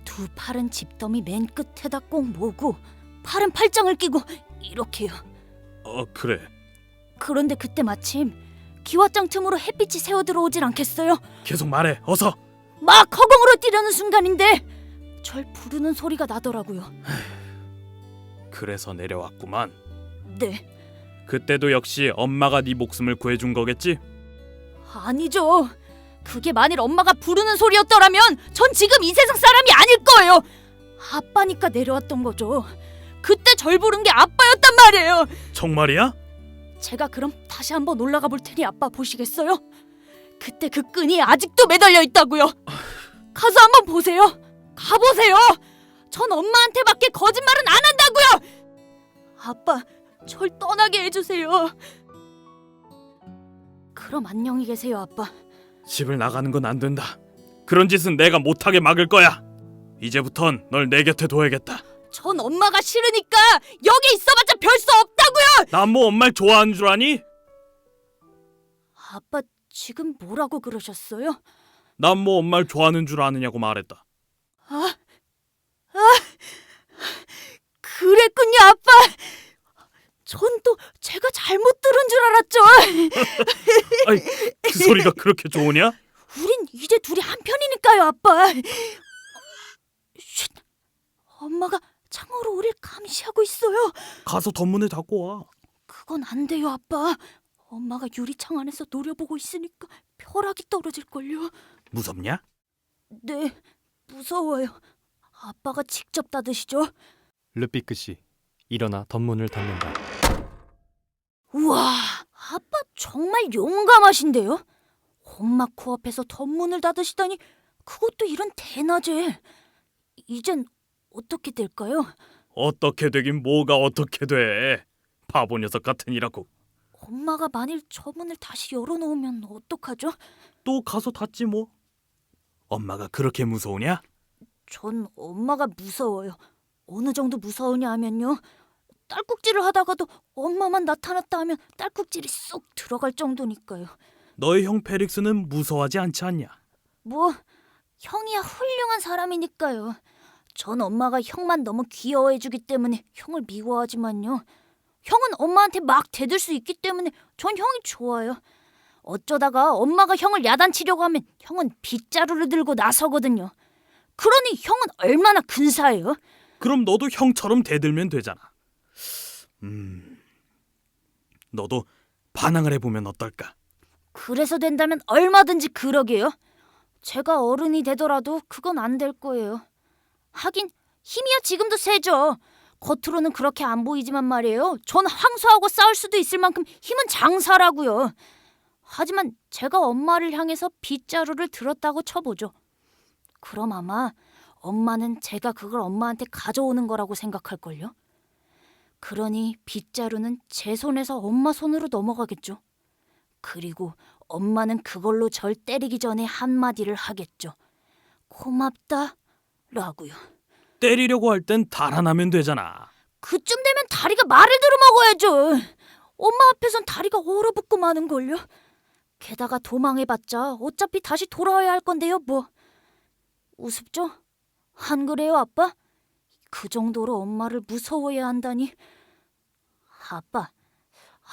2 팔은 집더미 맨 끝에다 꼭 모으고 팔은 팔짱을 끼고 이렇게요. 그래. 그런데 그때 마침 기왓장 틈으로 햇빛이 새어 들어오질 않겠어요? 계속 말해. 어서. 막 허공으로 뛰려는 순간인데 절 부르는 소리가 나더라고요. 그래서 내려왔구만. 네, 그때도 역시 엄마가 네 목숨을 구해준 거겠지? 아니죠. 그게 만일 엄마가 부르는 소리였더라면 전 지금 이 세상 사람이 아닐 거예요. 아빠니까 내려왔던 거죠. 그때 절 부른 게 아빠였단 말이에요. 정말이야? 제가 그럼 다시 한번 올라가 볼 테니 아빠 보시겠어요? 그때 그 끈이 아직도 매달려 있다고요. 가서 한번 보세요. 가보세요. 전 엄마한테밖에 거짓말은 안 한다고요. 아빠, 절 떠나게 해주세요. 그럼 안녕히 계세요, 아빠. 집을 나가는 건 안 된다. 그런 짓은 내가 못하게 막을 거야. 이제부턴 널 내 곁에 둬야겠다. 전 엄마가 싫으니까 여기 있어봤자 별 수 없다고요. 난 뭐 엄마를 좋아하는 줄 아니? 아빠 지금 뭐라고 그러셨어요? 난 뭐 엄마를 좋아하는 줄 아느냐고 말했다. 그랬군요, 아빠. 전 또 제가 잘못 들은 줄 알았죠. 아이, 그 소리가 그렇게 좋으냐? 우린 이제 둘이 한편이니까요, 아빠. 쉿. 엄마가 창으로 우릴 감시하고 있어요. 가서 덧문을 닫고 와. 그건 안 돼요, 아빠. 엄마가 유리창 안에서 노려보고 있으니까 벼락이 떨어질걸요. 무섭냐? 네, 무서워요. 아빠가 직접 닫으시죠. 르피크씨 일어나 덧문을 닫는다. 우와, 아빠 정말 용감하신데요? 엄마 코앞에서 덧문을 닫으시다니, 그것도 이런 대낮에. 이젠 어떻게 될까요? 어떻게 되긴 뭐가 어떻게 돼. 바보 녀석 같으니라고. 엄마가 만일 저 문을 다시 열어놓으면 어떡하죠? 또 가서 닫지 뭐. 엄마가 그렇게 무서우냐? 전 엄마가 무서워요. 어느 정도 무서우냐 하면요, 딸꾹질을 하다가도 엄마만 나타났다 하면 딸꾹질이 쏙 들어갈 정도니까요. 너의 형 페릭스는 무서워하지 않지 않냐? 뭐, 형이야 훌륭한 사람이니까요. 전 엄마가 형만 너무 귀여워해주기 때문에 형을 미워하지만요, 형은 엄마한테 막 대들 수 있기 때문에 전 형이 좋아요. 어쩌다가 엄마가 형을 야단치려고 하면 형은 빗자루를 들고 나서거든요. 그러니 형은 얼마나 근사해요? 그럼 너도 형처럼 대들면 되잖아. 너도 반항을 해보면 어떨까? 그래서 된다면 얼마든지 그러게요. 제가 어른이 되더라도 그건 안 될 거예요. 하긴 힘이야 지금도 세죠. 겉으로는 그렇게 안 보이지만 말이에요, 전 황소하고 싸울 수도 있을 만큼 힘은 장사라고요. 하지만 제가 엄마를 향해서 빗자루를 들었다고 쳐보죠. 그럼 아마 엄마는 제가 그걸 엄마한테 가져오는 거라고 생각할걸요. 그러니 빗자루는 제 손에서 엄마 손으로 넘어가겠죠. 그리고 엄마는 그걸로 절 때리기 전에 한마디를 하겠죠. 고맙다 라고요. 때리려고 할 땐 달아나면 되잖아. 그쯤 되면 다리가 말을 들어먹어야죠. 엄마 앞에선 다리가 얼어붙고 마는걸요. 게다가 도망해봤자 어차피 다시 돌아와야 할 건데요, 뭐. 우습죠? 안 그래요, 아빠? 그 정도로 엄마를 무서워해야 한다니.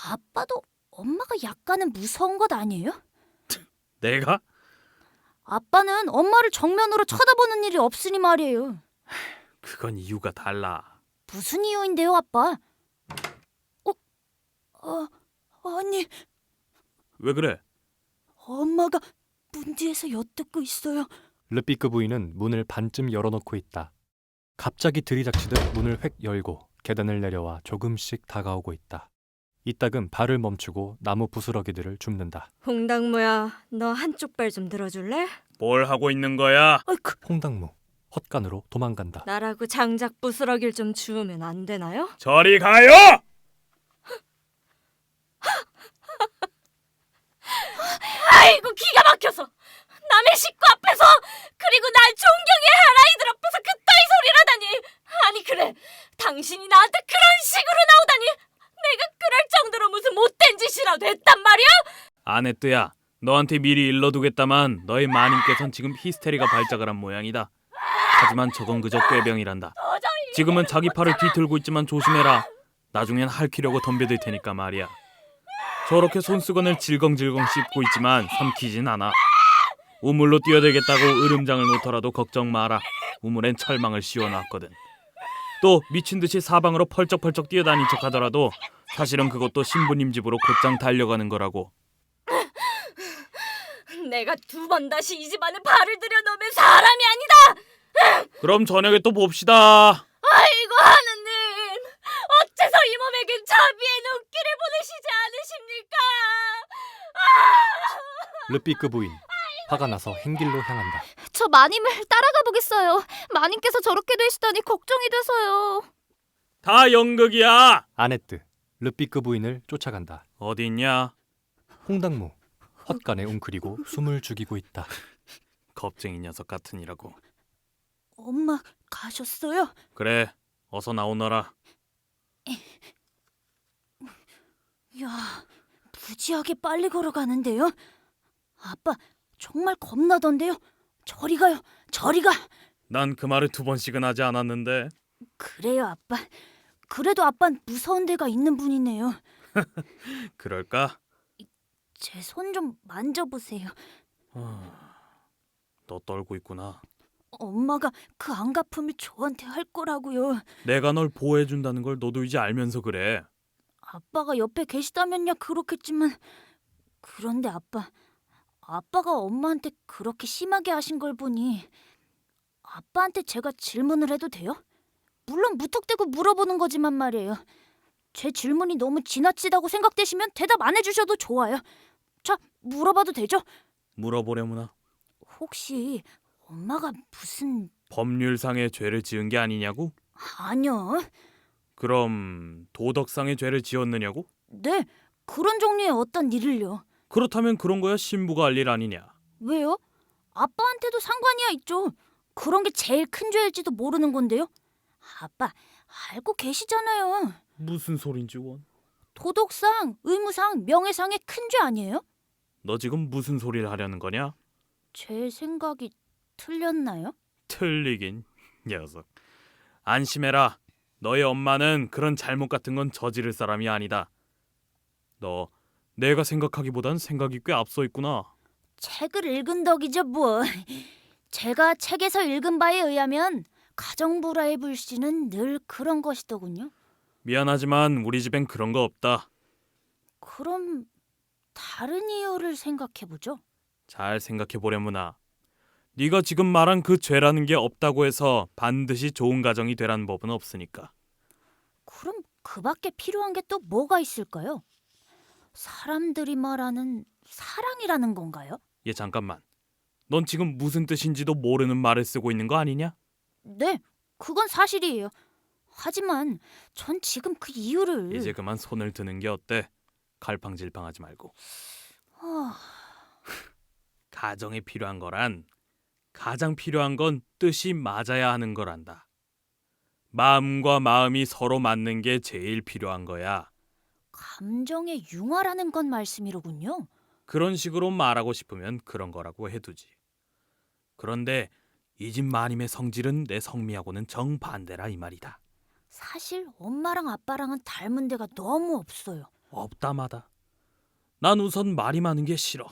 아빠도 엄마가 약간은 무서운 것 아니에요? 내가? 아빠는 엄마를 정면으로 쳐다보는 일이 없으니 말이에요. 그건 이유가 달라. 무슨 이유인데요, 아빠? 아니, 왜 그래? 엄마가 문 뒤에서 엿듣고 있어요. 르피크 부인은 문을 반쯤 열어놓고 있다. 갑자기 들이닥치듯 문을 획 열고 계단을 내려와 조금씩 다가오고 있다. 이따금 발을 멈추고 나무 부스러기들을 줍는다. 홍당무야, 너 한쪽 발 좀 들어줄래? 뭘 하고 있는 거야? 아이쿠, 홍당무 헛간으로 도망간다. 나라고 장작 부스러기를 좀 주우면 안 되나요? 저리 가요! 아이고 기가 막혀서 남의 식구 앞에서, 그리고 날 존경해야 할 아이들 앞에서 그따위 소리라다니. 아니 그래, 당신이 나한테 그런 식으로 나오다니. 내가 그럴 정도로 무슨 못된 짓이라도 했단 말이야? 아네뜨야, 너한테 미리 일러두겠다만 너희 마님께선 지금 히스테리가 발작을 한 모양이다. 하지만 저건 그저 꾀병이란다. 지금은 자기 팔을 뒤틀고 있지만 조심해라. 나중엔 할퀴려고 덤벼들 테니까 말이야. 저렇게 손수건을 질겅질겅 씹고 있지만 삼키진 않아. 우물로 뛰어들겠다고 으름장을 놓더라도 걱정 마라. 우물엔 철망을 씌워놨거든. 또 미친 듯이 사방으로 펄쩍펄쩍 뛰어다닌 척하더라도 사실은 그것도 신부님 집으로 곧장 달려가는 거라고. 내가 2번 다시 이 집 안에 발을 들여놓으면 사람이 아니다. 그럼 저녁에 또 봅시다. 아이고 하느님, 어째서 이 몸에겐 자비의 눈길을 보내시지 않으십니까? 르피크 부인 화가 나서 행길로 향한다. 저 마님을 따라가 보겠어요. 마님께서 저렇게 되시다니 걱정이 돼서요. 다 연극이야. 아네트 르피크 부인을 쫓아간다. 어디 있냐? 홍당무 헛간에 웅크리고 숨을 죽이고 있다. 겁쟁이 녀석 같으니라고. 엄마 가셨어요? 그래, 어서 나오너라. 야, 무지하게 빨리 걸어가는데요. 아빠 정말 겁나던데요. 저리 가요. 저리 가. 난 그 말을 2번씩은 하지 않았는데. 그래요, 아빠. 그래도 아빤 무서운 데가 있는 분이네요. 그럴까? 제 손 좀 만져보세요. 너 떨고 있구나. 엄마가 그 안갚음을 저한테 할 거라고요. 내가 널 보호해준다는 걸 너도 이제 알면서 그래. 아빠가 옆에 계시다면야 그렇겠지만 그런데 아빠가 엄마한테 그렇게 심하게 하신 걸 보니 아빠한테 제가 질문을 해도 돼요? 물론 무턱대고 물어보는 거지만 말이에요. 제 질문이 너무 지나치다고 생각되시면 대답 안 해주셔도 좋아요. 자, 물어봐도 되죠? 물어보려무나. 혹시 엄마가 무슨... 법률상의 죄를 지은 게 아니냐고? 아니요. 그럼 도덕상의 죄를 지었느냐고? 네, 그런 종류의 어떤 일을요. 그렇다면 그런 거야 신부가 할 일 아니냐? 왜요? 아빠한테도 상관이야 있죠. 그런 게 제일 큰 죄일지도 모르는 건데요. 아빠 알고 계시잖아요. 무슨 소린지 원? 도덕상, 의무상, 명예상의 큰 죄 아니에요? 너 지금 무슨 소리를 하려는 거냐? 제 생각이 틀렸나요? 틀리긴 녀석. 안심해라. 너의 엄마는 그런 잘못 같은 건 저지를 사람이 아니다. 너 내가 생각하기보단 생각이 꽤 앞서 있구나. 책을 읽은 덕이죠 뭐. 제가 책에서 읽은 바에 의하면 가정불화의 불씨는 늘 그런 것이더군요. 미안하지만 우리 집엔 그런 거 없다. 그럼 다른 이유를 생각해보죠. 잘 생각해 보려무나. 네가 지금 말한 그 죄라는 게 없다고 해서 반드시 좋은 가정이 되라는 법은 없으니까. 그럼 그 밖에 필요한 게 또 뭐가 있을까요? 사람들이 말하는 사랑이라는 건가요? 얘 잠깐만. 넌 지금 무슨 뜻인지도 모르는 말을 쓰고 있는 거 아니냐? 네, 그건 사실이에요. 하지만 전 지금 그 이유를... 이제 그만 손을 드는 게 어때? 갈팡질팡하지 말고. 아, 가정에 필요한 거란 가장 필요한 건 뜻이 맞아야 하는 거란다. 마음과 마음이 서로 맞는 게 제일 필요한 거야. 감정의 융화라는 건 말씀이로군요. 그런 식으로 말하고 싶으면 그런 거라고 해두지. 그런데 이 집 마님의 성질은 내 성미하고는 정반대라 이 말이다. 사실 엄마랑 아빠랑은 닮은 데가 너무 없어요. 없다마다. 난 우선 말이 많은 게 싫어.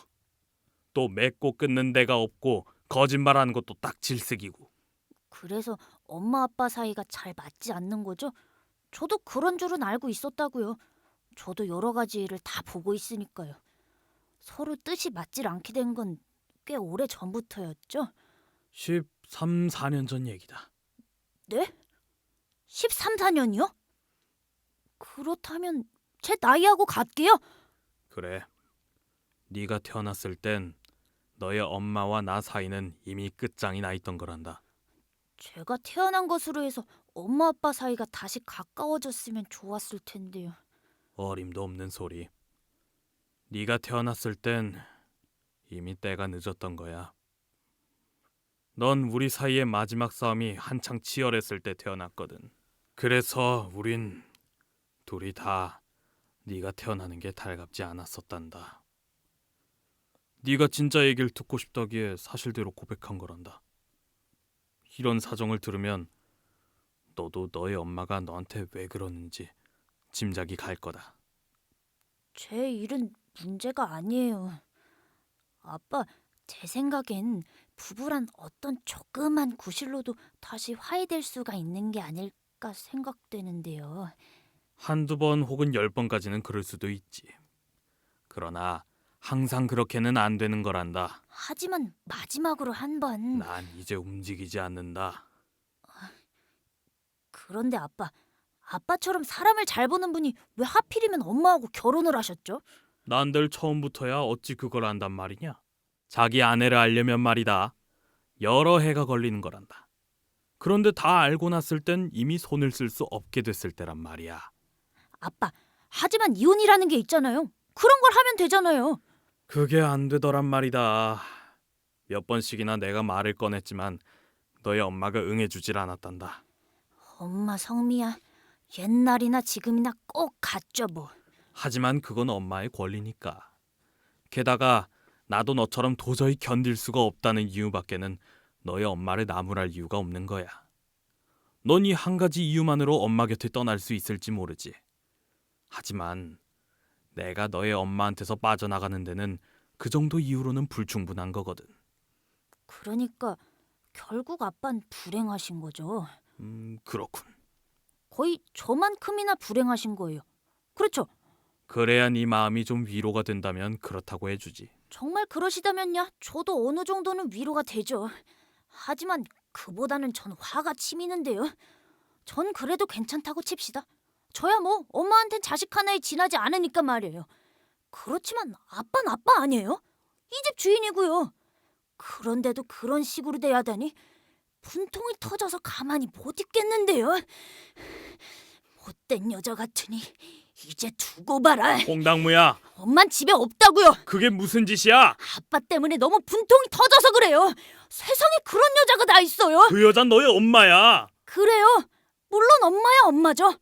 또 맺고 끊는 데가 없고 거짓말하는 것도 딱 질색이고. 그래서 엄마 아빠 사이가 잘 맞지 않는 거죠? 저도 그런 줄은 알고 있었다고요. 저도 여러 가지 일을 다 보고 있으니까요. 서로 뜻이 맞질 않게 된 건 꽤 오래 전부터였죠? 13, 14년 전 얘기다. 네? 13, 14년이요? 그렇다면 제 나이하고 같게요? 그래. 네가 태어났을 땐 너의 엄마와 나 사이는 이미 끝장이 나 있던 거란다. 제가 태어난 것으로 해서 엄마 아빠 사이가 다시 가까워졌으면 좋았을 텐데요. 어림도 없는 소리. 네가 태어났을 땐 이미 때가 늦었던 거야. 넌 우리 사이의 마지막 싸움이 한창 치열했을 때 태어났거든. 그래서 우린 둘이 다 네가 태어나는 게 달갑지 않았었단다. 네가 진짜 얘기를 듣고 싶다기에 사실대로 고백한 거란다. 이런 사정을 들으면 너도 너의 엄마가 너한테 왜 그러는지 짐작이 갈 거다. 제 일은 문제가 아니에요. 아빠, 제 생각엔 부부란 어떤 조그만 구실로도 다시 화해될 수가 있는 게 아닐까 생각되는데요. 한두 번 혹은 10번까지는 그럴 수도 있지. 그러나 항상 그렇게는 안 되는 거란다. 하지만 마지막으로 한 번. 난 이제 움직이지 않는다. 그런데 아빠처럼 사람을 잘 보는 분이 왜 하필이면 엄마하고 결혼을 하셨죠? 난들 처음부터야 어찌 그걸 안단 말이냐? 자기 아내를 알려면 말이다. 여러 해가 걸리는 거란다. 그런데 다 알고 났을 땐 이미 손을 쓸 수 없게 됐을 때란 말이야. 아빠, 하지만 이혼이라는 게 있잖아요. 그런 걸 하면 되잖아요. 그게 안 되더란 말이다. 몇 번씩이나 내가 말을 꺼냈지만 너희 엄마가 응해주질 않았단다. 엄마 성미야, 옛날이나 지금이나 꼭 같죠 뭐. 하지만 그건 엄마의 권리니까. 게다가 나도 너처럼 도저히 견딜 수가 없다는 이유밖에는 너희 엄마를 나무랄 이유가 없는 거야. 넌 이 한 가지 이유만으로 엄마 곁에 떠날 수 있을지 모르지. 하지만 내가 너의 엄마한테서 빠져나가는 데는 그 정도 이유로는 불충분한 거거든. 그러니까 결국 아빠는 불행하신 거죠. 그렇군. 거의 저만큼이나 불행하신 거예요. 그렇죠? 그래야 네 마음이 좀 위로가 된다면 그렇다고 해주지. 정말 그러시다면야 저도 어느 정도는 위로가 되죠. 하지만 그보다는 전 화가 치미는데요. 전 그래도 괜찮다고 칩시다. 저야 뭐 엄마한텐 자식 하나에 지나지 않으니까 말이에요. 그렇지만 아빠는 아빠 아니에요? 이 집 주인이고요. 그런데도 그런 식으로 돼야 하다니 분통이 터져서 가만히 못 있겠는데요. 못된 여자 같으니 이제 두고 봐라. 홍당무야, 엄만 집에 없다고요. 그게 무슨 짓이야? 아빠 때문에 너무 분통이 터져서 그래요. 세상에 그런 여자가 다 있어요. 그 여잔 너의 엄마야. 그래요. 물론 엄마야 엄마죠.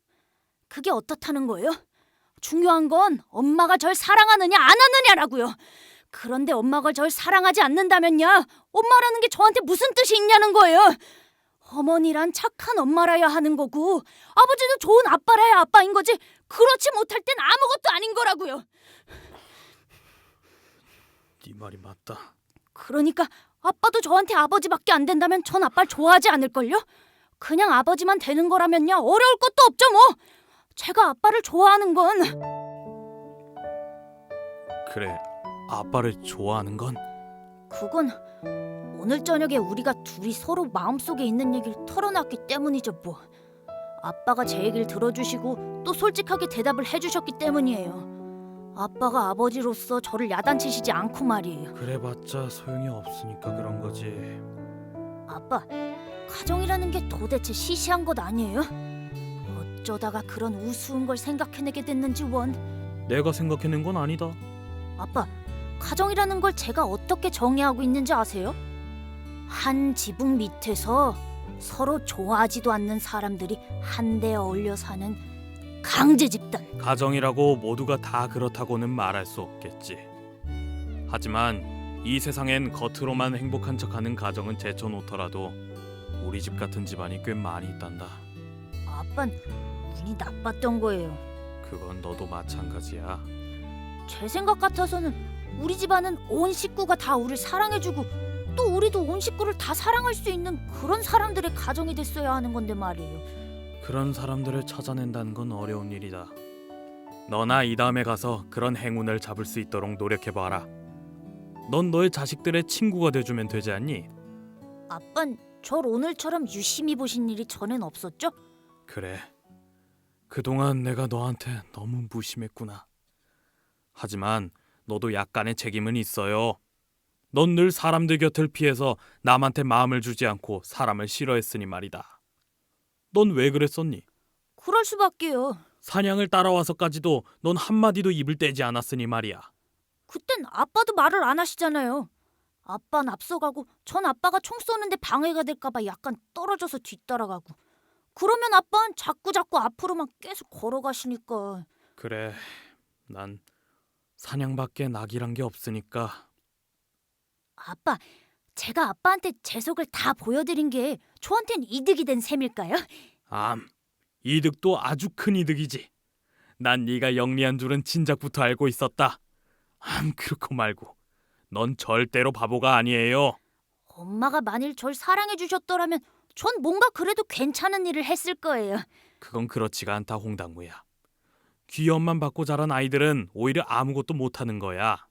그게 어떻다는 거예요? 중요한 건 엄마가 절 사랑하느냐 안 하느냐라고요. 그런데 엄마가 절 사랑하지 않는다면야 엄마라는 게 저한테 무슨 뜻이 있냐는 거예요. 어머니란 착한 엄마라야 하는 거고 아버지도 좋은 아빠라야 아빠인 거지 그렇지 못할 땐 아무것도 아닌 거라고요. 네 말이 맞다. 그러니까 아빠도 저한테 아버지밖에 안 된다면 전 아빠를 좋아하지 않을걸요? 그냥 아버지만 되는 거라면요 어려울 것도 없죠 뭐. 제가 아빠를 좋아하는 건 그래, 아빠를 좋아하는 건 그건 오늘 저녁에 우리가 둘이 서로 마음속에 있는 얘기를 털어놨기 때문이죠 뭐. 아빠가 제 얘기를 들어주시고 또 솔직하게 대답을 해주셨기 때문이에요. 아빠가 아버지로서 저를 야단치시지 않고 말이에요. 그래봤자 소용이 없으니까 그런 거지. 아빠, 가정이라는 게 도대체 시시한 것 아니에요? 어쩌다가 그런 우스운 걸 생각해내게 됐는지 원. 내가 생각해낸 건 아니다. 아빠, 가정이라는 걸 제가 어떻게 정의하고 있는지 아세요? 한 지붕 밑에서 서로 좋아하지도 않는 사람들이 한데 어울려 사는 강제 집단. 가정이라고 모두가 다 그렇다고는 말할 수 없겠지. 하지만 이 세상엔 겉으로만 행복한 척하는 가정은 제쳐놓더라도 우리 집 같은 집안이 꽤 많이 있단다. 아빤 운이 나빴던 거예요. 그건 너도 마찬가지야. 제 생각 같아서는 우리 집안은 온 식구가 다 우리를 사랑해주고 또 우리도 온 식구를 다 사랑할 수 있는 그런 사람들의 가정이 됐어야 하는 건데 말이에요. 그런 사람들을 찾아낸다는 건 어려운 일이다. 너나 이 다음에 가서 그런 행운을 잡을 수 있도록 노력해봐라. 넌 너의 자식들의 친구가 돼주면 되지 않니? 아빤 절 오늘처럼 유심히 보신 일이 전엔 없었죠? 그래. 그동안 내가 너한테 너무 무심했구나. 하지만 너도 약간의 책임은 있어요. 넌 늘 사람들 곁을 피해서 남한테 마음을 주지 않고 사람을 싫어했으니 말이다. 넌 왜 그랬었니? 그럴 수밖에요. 사냥을 따라와서까지도 넌 한마디도 입을 떼지 않았으니 말이야. 그땐 아빠도 말을 안 하시잖아요. 아빠는 앞서가고 전 아빠가 총 쏘는데 방해가 될까봐 약간 떨어져서 뒤따라가고 그러면 아빠는 자꾸 앞으로만 계속 걸어가시니까. 그래, 난 사냥밖에 낙이란 게 없으니까. 아빠, 제가 아빠한테 제 속을 다 보여드린 게 저한텐 이득이 된 셈일까요? 이득도 아주 큰 이득이지. 난 네가 영리한 줄은 진작부터 알고 있었다. 그렇고 말고 넌 절대로 바보가 아니에요. 엄마가 만일 절 사랑해 주셨더라면 전 뭔가 그래도 괜찮은 일을 했을 거예요. 그건 그렇지가 않다, 홍당무야. 귀여움만 받고 자란 아이들은 오히려 아무것도 못하는 거야.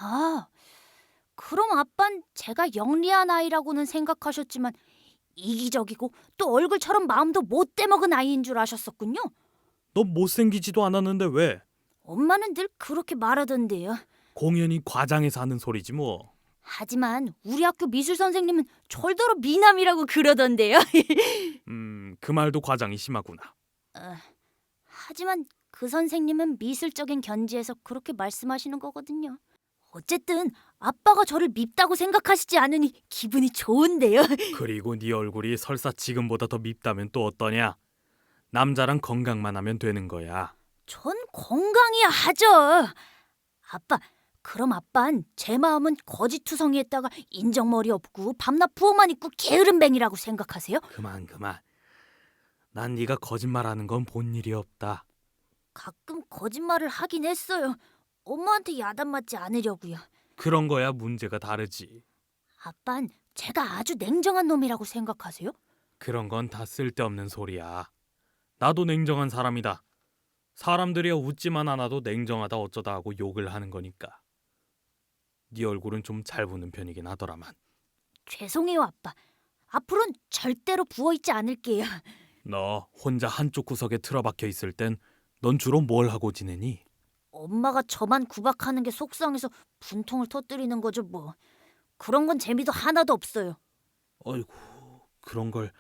아, 그럼 아빤 제가 영리한 아이라고는 생각하셨지만 이기적이고 또 얼굴처럼 마음도 못 떼먹은 아이인 줄 아셨었군요. 너 못생기지도 않았는데 왜? 엄마는 늘 그렇게 말하던데요. 공연히 과장해서 하는 소리지 뭐. 하지만 우리 학교 미술 선생님은 절더러 미남이라고 그러던데요. 그 말도 과장이 심하구나. 하지만 그 선생님은 미술적인 견지에서 그렇게 말씀하시는 거거든요. 어쨌든 아빠가 저를 밉다고 생각하시지 않으니 기분이 좋은데요. 그리고 네 얼굴이 설사 지금보다 더 밉다면 또 어떠냐? 남자랑 건강만 하면 되는 거야. 전 건강이야 하죠. 아빠, 그럼 아빤 제 마음은 거짓투성이했다가 인정머리 없고 밤낮 부어만 입고 게으름뱅이라고 생각하세요? 그만. 난 네가 거짓말하는 건 본 일이 없다. 가끔 거짓말을 하긴 했어요. 엄마한테 야단 맞지 않으려고요. 그런 거야 문제가 다르지. 아빤 제가 아주 냉정한 놈이라고 생각하세요? 그런 건 다 쓸데없는 소리야. 나도 냉정한 사람이다. 사람들이 웃지만 않아도 냉정하다 어쩌다 하고 욕을 하는 거니까. 네 얼굴은 좀 잘 부는 편이긴 하더라만. 죄송해요, 아빠. 앞으로는 절대로 부어있지 않을게요. 너 혼자 한쪽 구석에 틀어박혀 있을 땐 넌 주로 뭘 하고 지내니? 엄마가 저만 구박하는 게 속상해서 분통을 터뜨리는 거죠, 뭐. 그런 건 재미도 하나도 없어요. 어이구, 그런 걸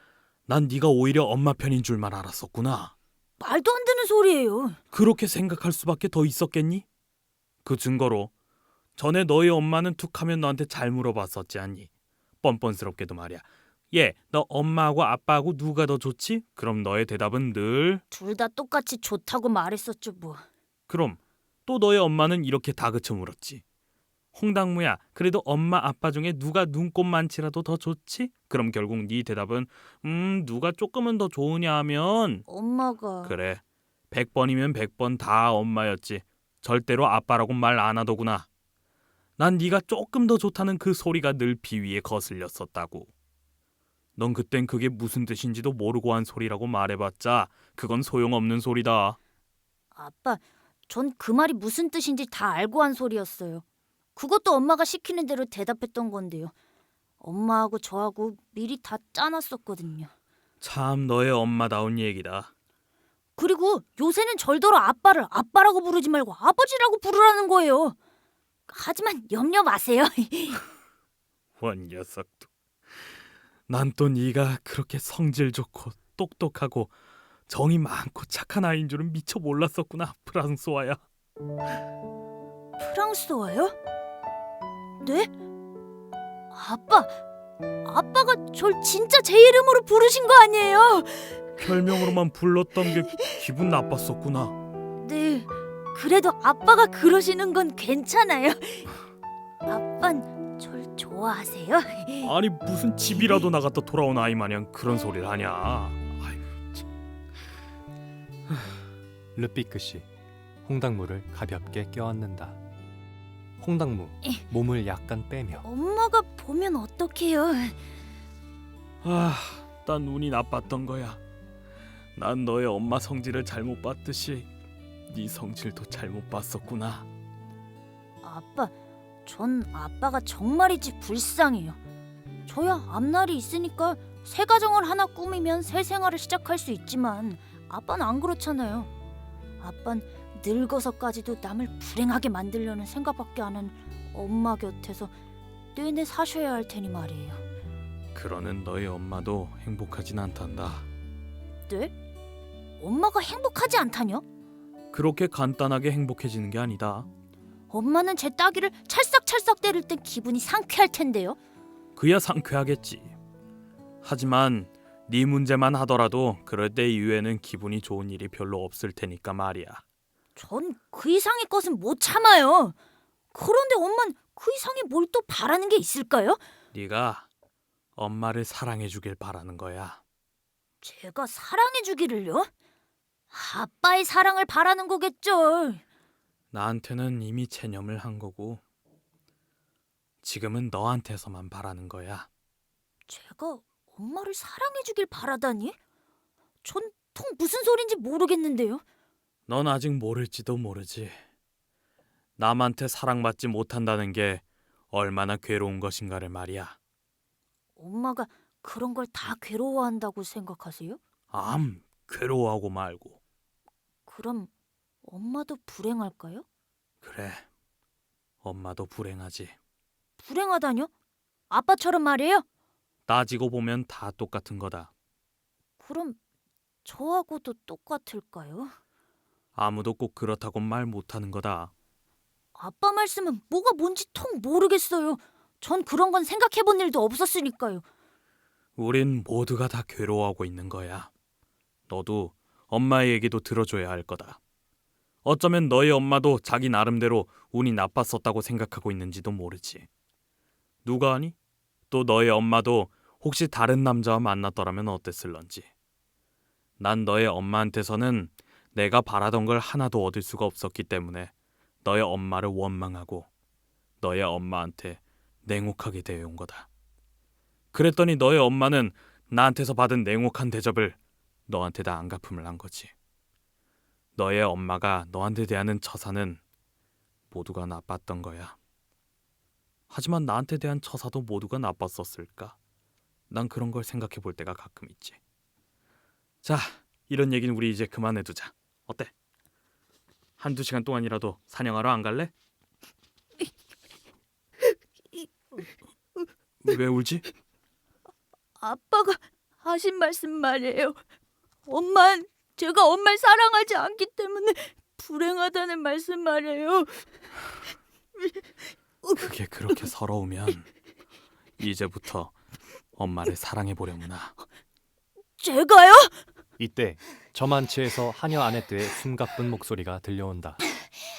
난 네가 오히려 엄마 편인 줄만 알았었구나. 말도 안 되는 소리예요. 그렇게 생각할 수밖에 더 있었겠니? 그 증거로 전에 너희 엄마는 툭하면 너한테 잘 물어봤었지 않니? 뻔뻔스럽게도 말이야. 너 엄마하고 아빠하고 누가 더 좋지? 그럼 너의 대답은 늘 둘 다 똑같이 좋다고 말했었죠, 뭐. 그럼 또 너의 엄마는 이렇게 다그쳐 물었지. 홍당무야, 그래도 엄마 아빠 중에 누가 눈곱만치라도 더 좋지? 그럼 결국 네 대답은 누가 조금은 더 좋으냐 하면 엄마가... 그래, 100번이면 100번 다 엄마였지. 절대로 아빠라고 말 안 하더구나. 난 네가 조금 더 좋다는 그 소리가 늘 비위에 거슬렸었다고. 넌 그땐 그게 무슨 뜻인지도 모르고 한 소리라고 말해봤자 그건 소용없는 소리다. 아빠, 전 그 말이 무슨 뜻인지 다 알고 한 소리였어요. 그것도 엄마가 시키는 대로 대답했던 건데요. 엄마하고 저하고 미리 다 짜놨었거든요. 참 너의 엄마다운 얘기다. 그리고 요새는 절더러 아빠를 아빠라고 부르지 말고 아버지라고 부르라는 거예요. 하지만 염려 마세요. 원 녀석도. 난 또 네가 그렇게 성질 좋고 똑똑하고 정이 많고 착한 아이인 줄은 미처 몰랐었구나, 프랑스와야. 프랑스어요? 네? 아빠가 절 진짜 제 이름으로 부르신 거 아니에요? 별명으로만 불렀던 게 기분 나빴었구나. 네, 그래도 아빠가 그러시는 건 괜찮아요. 아빤 절 좋아하세요? 아니 무슨 집이라도 나갔다 돌아온 아이 마냥 그런 소리를 하냐. 아이고 참. 르피크씨 홍당무를 가볍게 껴안는다. 홍당무 몸을 약간 빼며 엄마가 보면 어떡해요? 난 운이 나빴던 거야. 난 너의 엄마 성질을 잘못 봤듯이 네 성질도 잘못 봤었구나. 아빠, 전 아빠가 정말이지 불쌍해요. 저야 앞날이 있으니까 새 가정을 하나 꾸미면 새 생활을 시작할 수 있지만 아빠는 안 그렇잖아요. 아빠는 늙어서까지도 남을 불행하게 만들려는 생각밖에 안 하는 엄마 곁에서 내내 사셔야 할 테니 말이에요. 그러는 너희 엄마도 행복하진 않단다. 네? 엄마가 행복하지 않다뇨? 그렇게 간단하게 행복해지는 게 아니다. 엄마는 제 따귀를 찰싹찰싹 때릴 땐 기분이 상쾌할 텐데요. 그야 상쾌하겠지. 하지만 네 문제만 하더라도 그럴 때 이후에는 기분이 좋은 일이 별로 없을 테니까 말이야. 전 그 이상의 것은 못 참아요. 그런데 엄만 그 이상의 뭘 또 바라는 게 있을까요? 네가 엄마를 사랑해 주길 바라는 거야. 제가 사랑해 주기를요? 아빠의 사랑을 바라는 거겠죠. 나한테는 이미 체념을 한 거고 지금은 너한테서만 바라는 거야. 제가 엄마를 사랑해주길 바라다니? 전 통 무슨 소린지 모르겠는데요. 넌 아직 모를지도 모르지. 남한테 사랑받지 못한다는 게 얼마나 괴로운 것인가를 말이야. 엄마가 그런 걸 다 괴로워한다고 생각하세요? 괴로워하고 말고. 그럼 엄마도 불행할까요? 그래, 엄마도 불행하지. 불행하다뇨? 아빠처럼 말이에요? 따지고 보면 다 똑같은 거다. 그럼 저하고도 똑같을까요? 아무도 꼭 그렇다고 말 못하는 거다. 아빠 말씀은 뭐가 뭔지 통 모르겠어요. 전 그런 건 생각해본 일도 없었으니까요. 우린 모두가 다 괴로워하고 있는 거야. 너도 엄마의 얘기도 들어줘야 할 거다. 어쩌면 너희 엄마도 자기 나름대로 운이 나빴었다고 생각하고 있는지도 모르지. 누가 아니? 또 너희 엄마도 혹시 다른 남자와 만났더라면 어땠을런지. 난 너의 엄마한테서는 내가 바라던 걸 하나도 얻을 수가 없었기 때문에 너의 엄마를 원망하고 너의 엄마한테 냉혹하게 대해온 거다. 그랬더니 너의 엄마는 나한테서 받은 냉혹한 대접을 너한테 다 안 갚음을 한 거지. 너의 엄마가 너한테 대하는 처사는 모두가 나빴던 거야. 하지만 나한테 대한 처사도 모두가 나빴었을까? 난 그런 걸 생각해 볼 때가 가끔 있지. 자, 이런 얘기는 우리 이제 그만해두자. 어때? 한두 시간 동안이라도 사냥하러 안 갈래? 왜 울지? 아빠가 하신 말씀 말이에요. 제가 엄마를 사랑하지 않기 때문에 불행하다는 말씀 말이에요. 그게 그렇게 서러우면 이제부터 엄마를 사랑해 보려무나. 제가요? 이때 저만치에서 하녀 아네트의 숨가쁜 목소리가 들려온다.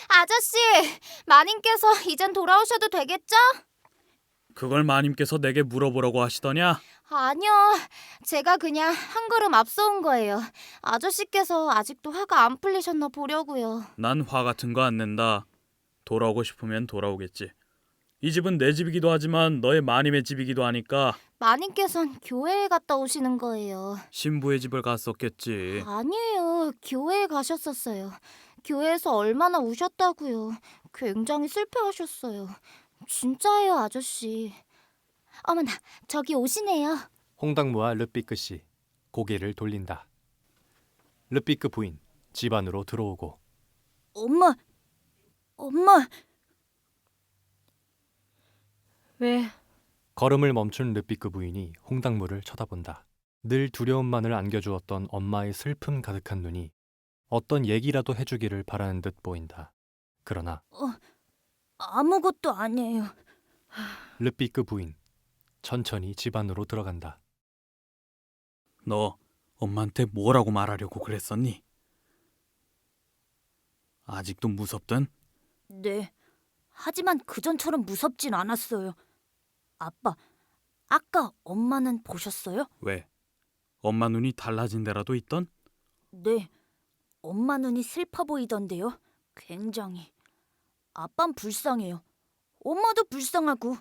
아저씨, 마님께서 이젠 돌아오셔도 되겠죠? 그걸 마님께서 내게 물어보라고 하시더냐? 아니요, 제가 그냥 한 걸음 앞서온 거예요. 아저씨께서 아직도 화가 안 풀리셨나 보려고요. 난 화 같은 거 안 낸다. 돌아오고 싶으면 돌아오겠지. 이 집은 내 집이기도 하지만 너의 마님의 집이기도 하니까 마님께선 교회에 갔다 오시는 거예요. 신부의 집을 갔었겠지. 아니에요, 교회에 가셨었어요. 교회에서 얼마나 우셨다고요. 굉장히 슬퍼하셨어요. 진짜예요, 아저씨. 어머나, 저기 오시네요. 홍당무와 르비크 씨 고개를 돌린다. 르비크 부인 집 안으로 들어오고 엄마. 왜? 걸음을 멈춘 르비크 부인이 홍당무를 쳐다본다. 늘 두려움만을 안겨주었던 엄마의 슬픔 가득한 눈이 어떤 얘기라도 해주기를 바라는 듯 보인다. 그러나 아무것도 아니에요. 르비크 부인 천천히 집 안으로 들어간다. 너 엄마한테 뭐라고 말하려고 그랬었니? 아직도 무섭든? 네. 하지만 그전처럼 무섭진 않았어요. 아빠, 아까 엄마는 보셨어요? 왜? 엄마 눈이 달라진 데라도 있던? 네. 엄마 눈이 슬퍼 보이던데요. 굉장히. 아빤 불쌍해요. 엄마도 불쌍하고.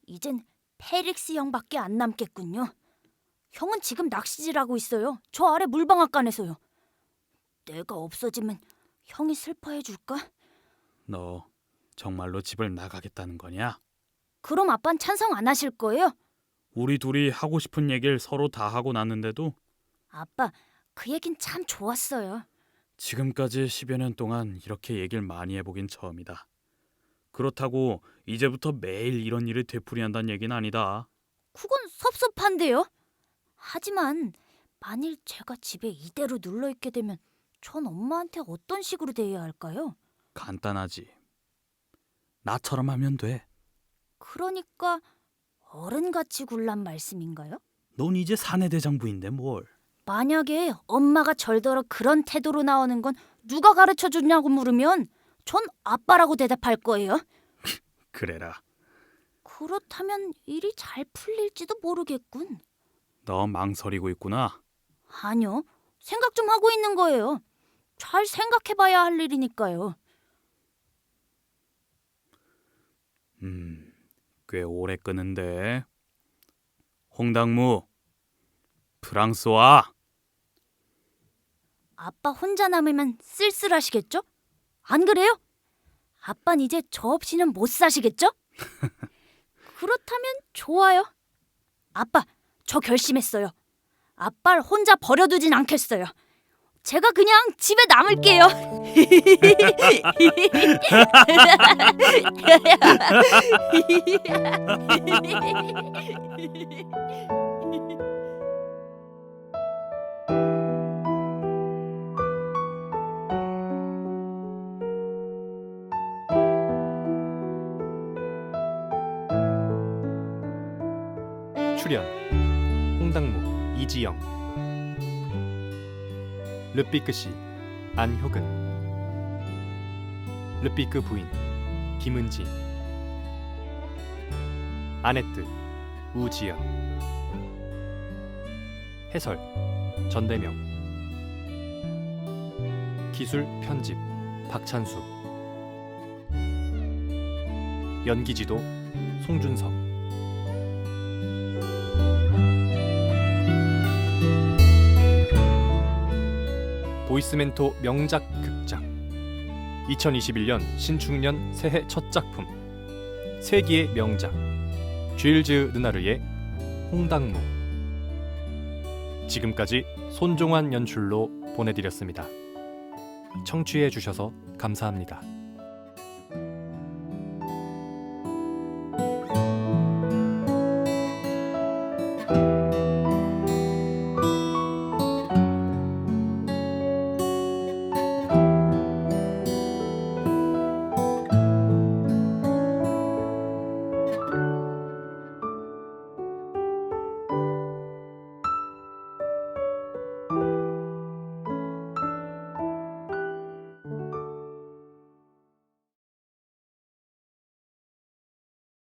이젠 페릭스 형밖에 안 남겠군요. 형은 지금 낚시질하고 있어요. 저 아래 물방앗간에서요. 내가 없어지면 형이 슬퍼해 줄까? 너 정말로 집을 나가겠다는 거냐? 그럼 아빤 찬성 안 하실 거예요? 우리 둘이 하고 싶은 얘기를 서로 다 하고 났는데도 아빠, 그 얘긴 참 좋았어요. 지금까지 10여 년 동안 이렇게 얘기를 많이 해보긴 처음이다. 그렇다고 이제부터 매일 이런 일을 되풀이한다는 얘기는 아니다. 그건 섭섭한데요. 하지만 만일 제가 집에 이대로 눌러있게 되면 전 엄마한테 어떤 식으로 대해야 할까요? 간단하지. 나처럼 하면 돼. 그러니까 어른같이 굴란 말씀인가요? 넌 이제 사내 대장부인데 뭘. 만약에 엄마가 절더러 그런 태도로 나오는 건 누가 가르쳐 줬냐고 물으면 전 아빠라고 대답할 거예요. 그래라. 그렇다면 일이 잘 풀릴지도 모르겠군. 너 망설이고 있구나. 아니요, 생각 좀 하고 있는 거예요. 잘 생각해봐야 할 일이니까요. 꽤 오래 끄는데. 홍당무, 프랑스와. 아빠 혼자 남으면 쓸쓸하시겠죠? 안 그래요? 아빤 이제 저 없이는 못 사시겠죠? 그렇다면 좋아요. 아빠, 저 결심했어요. 아빠를 혼자 버려두진 않겠어요. 제가 그냥 집에 남을게요. 출연 홍당무, 이지영, 르삐크 씨, 안효근, 르삐크 부인, 김은지, 아네트, 우지연, 해설, 전대명, 기술 편집, 박찬수, 연기지도, 송준석. 보이스멘토 명작 극장 2021년 신축년 새해 첫 작품 세기의 명작 쥐일즈 르나르의 홍당무. 지금까지 손종환 연출로 보내드렸습니다. 청취해 주셔서 감사합니다.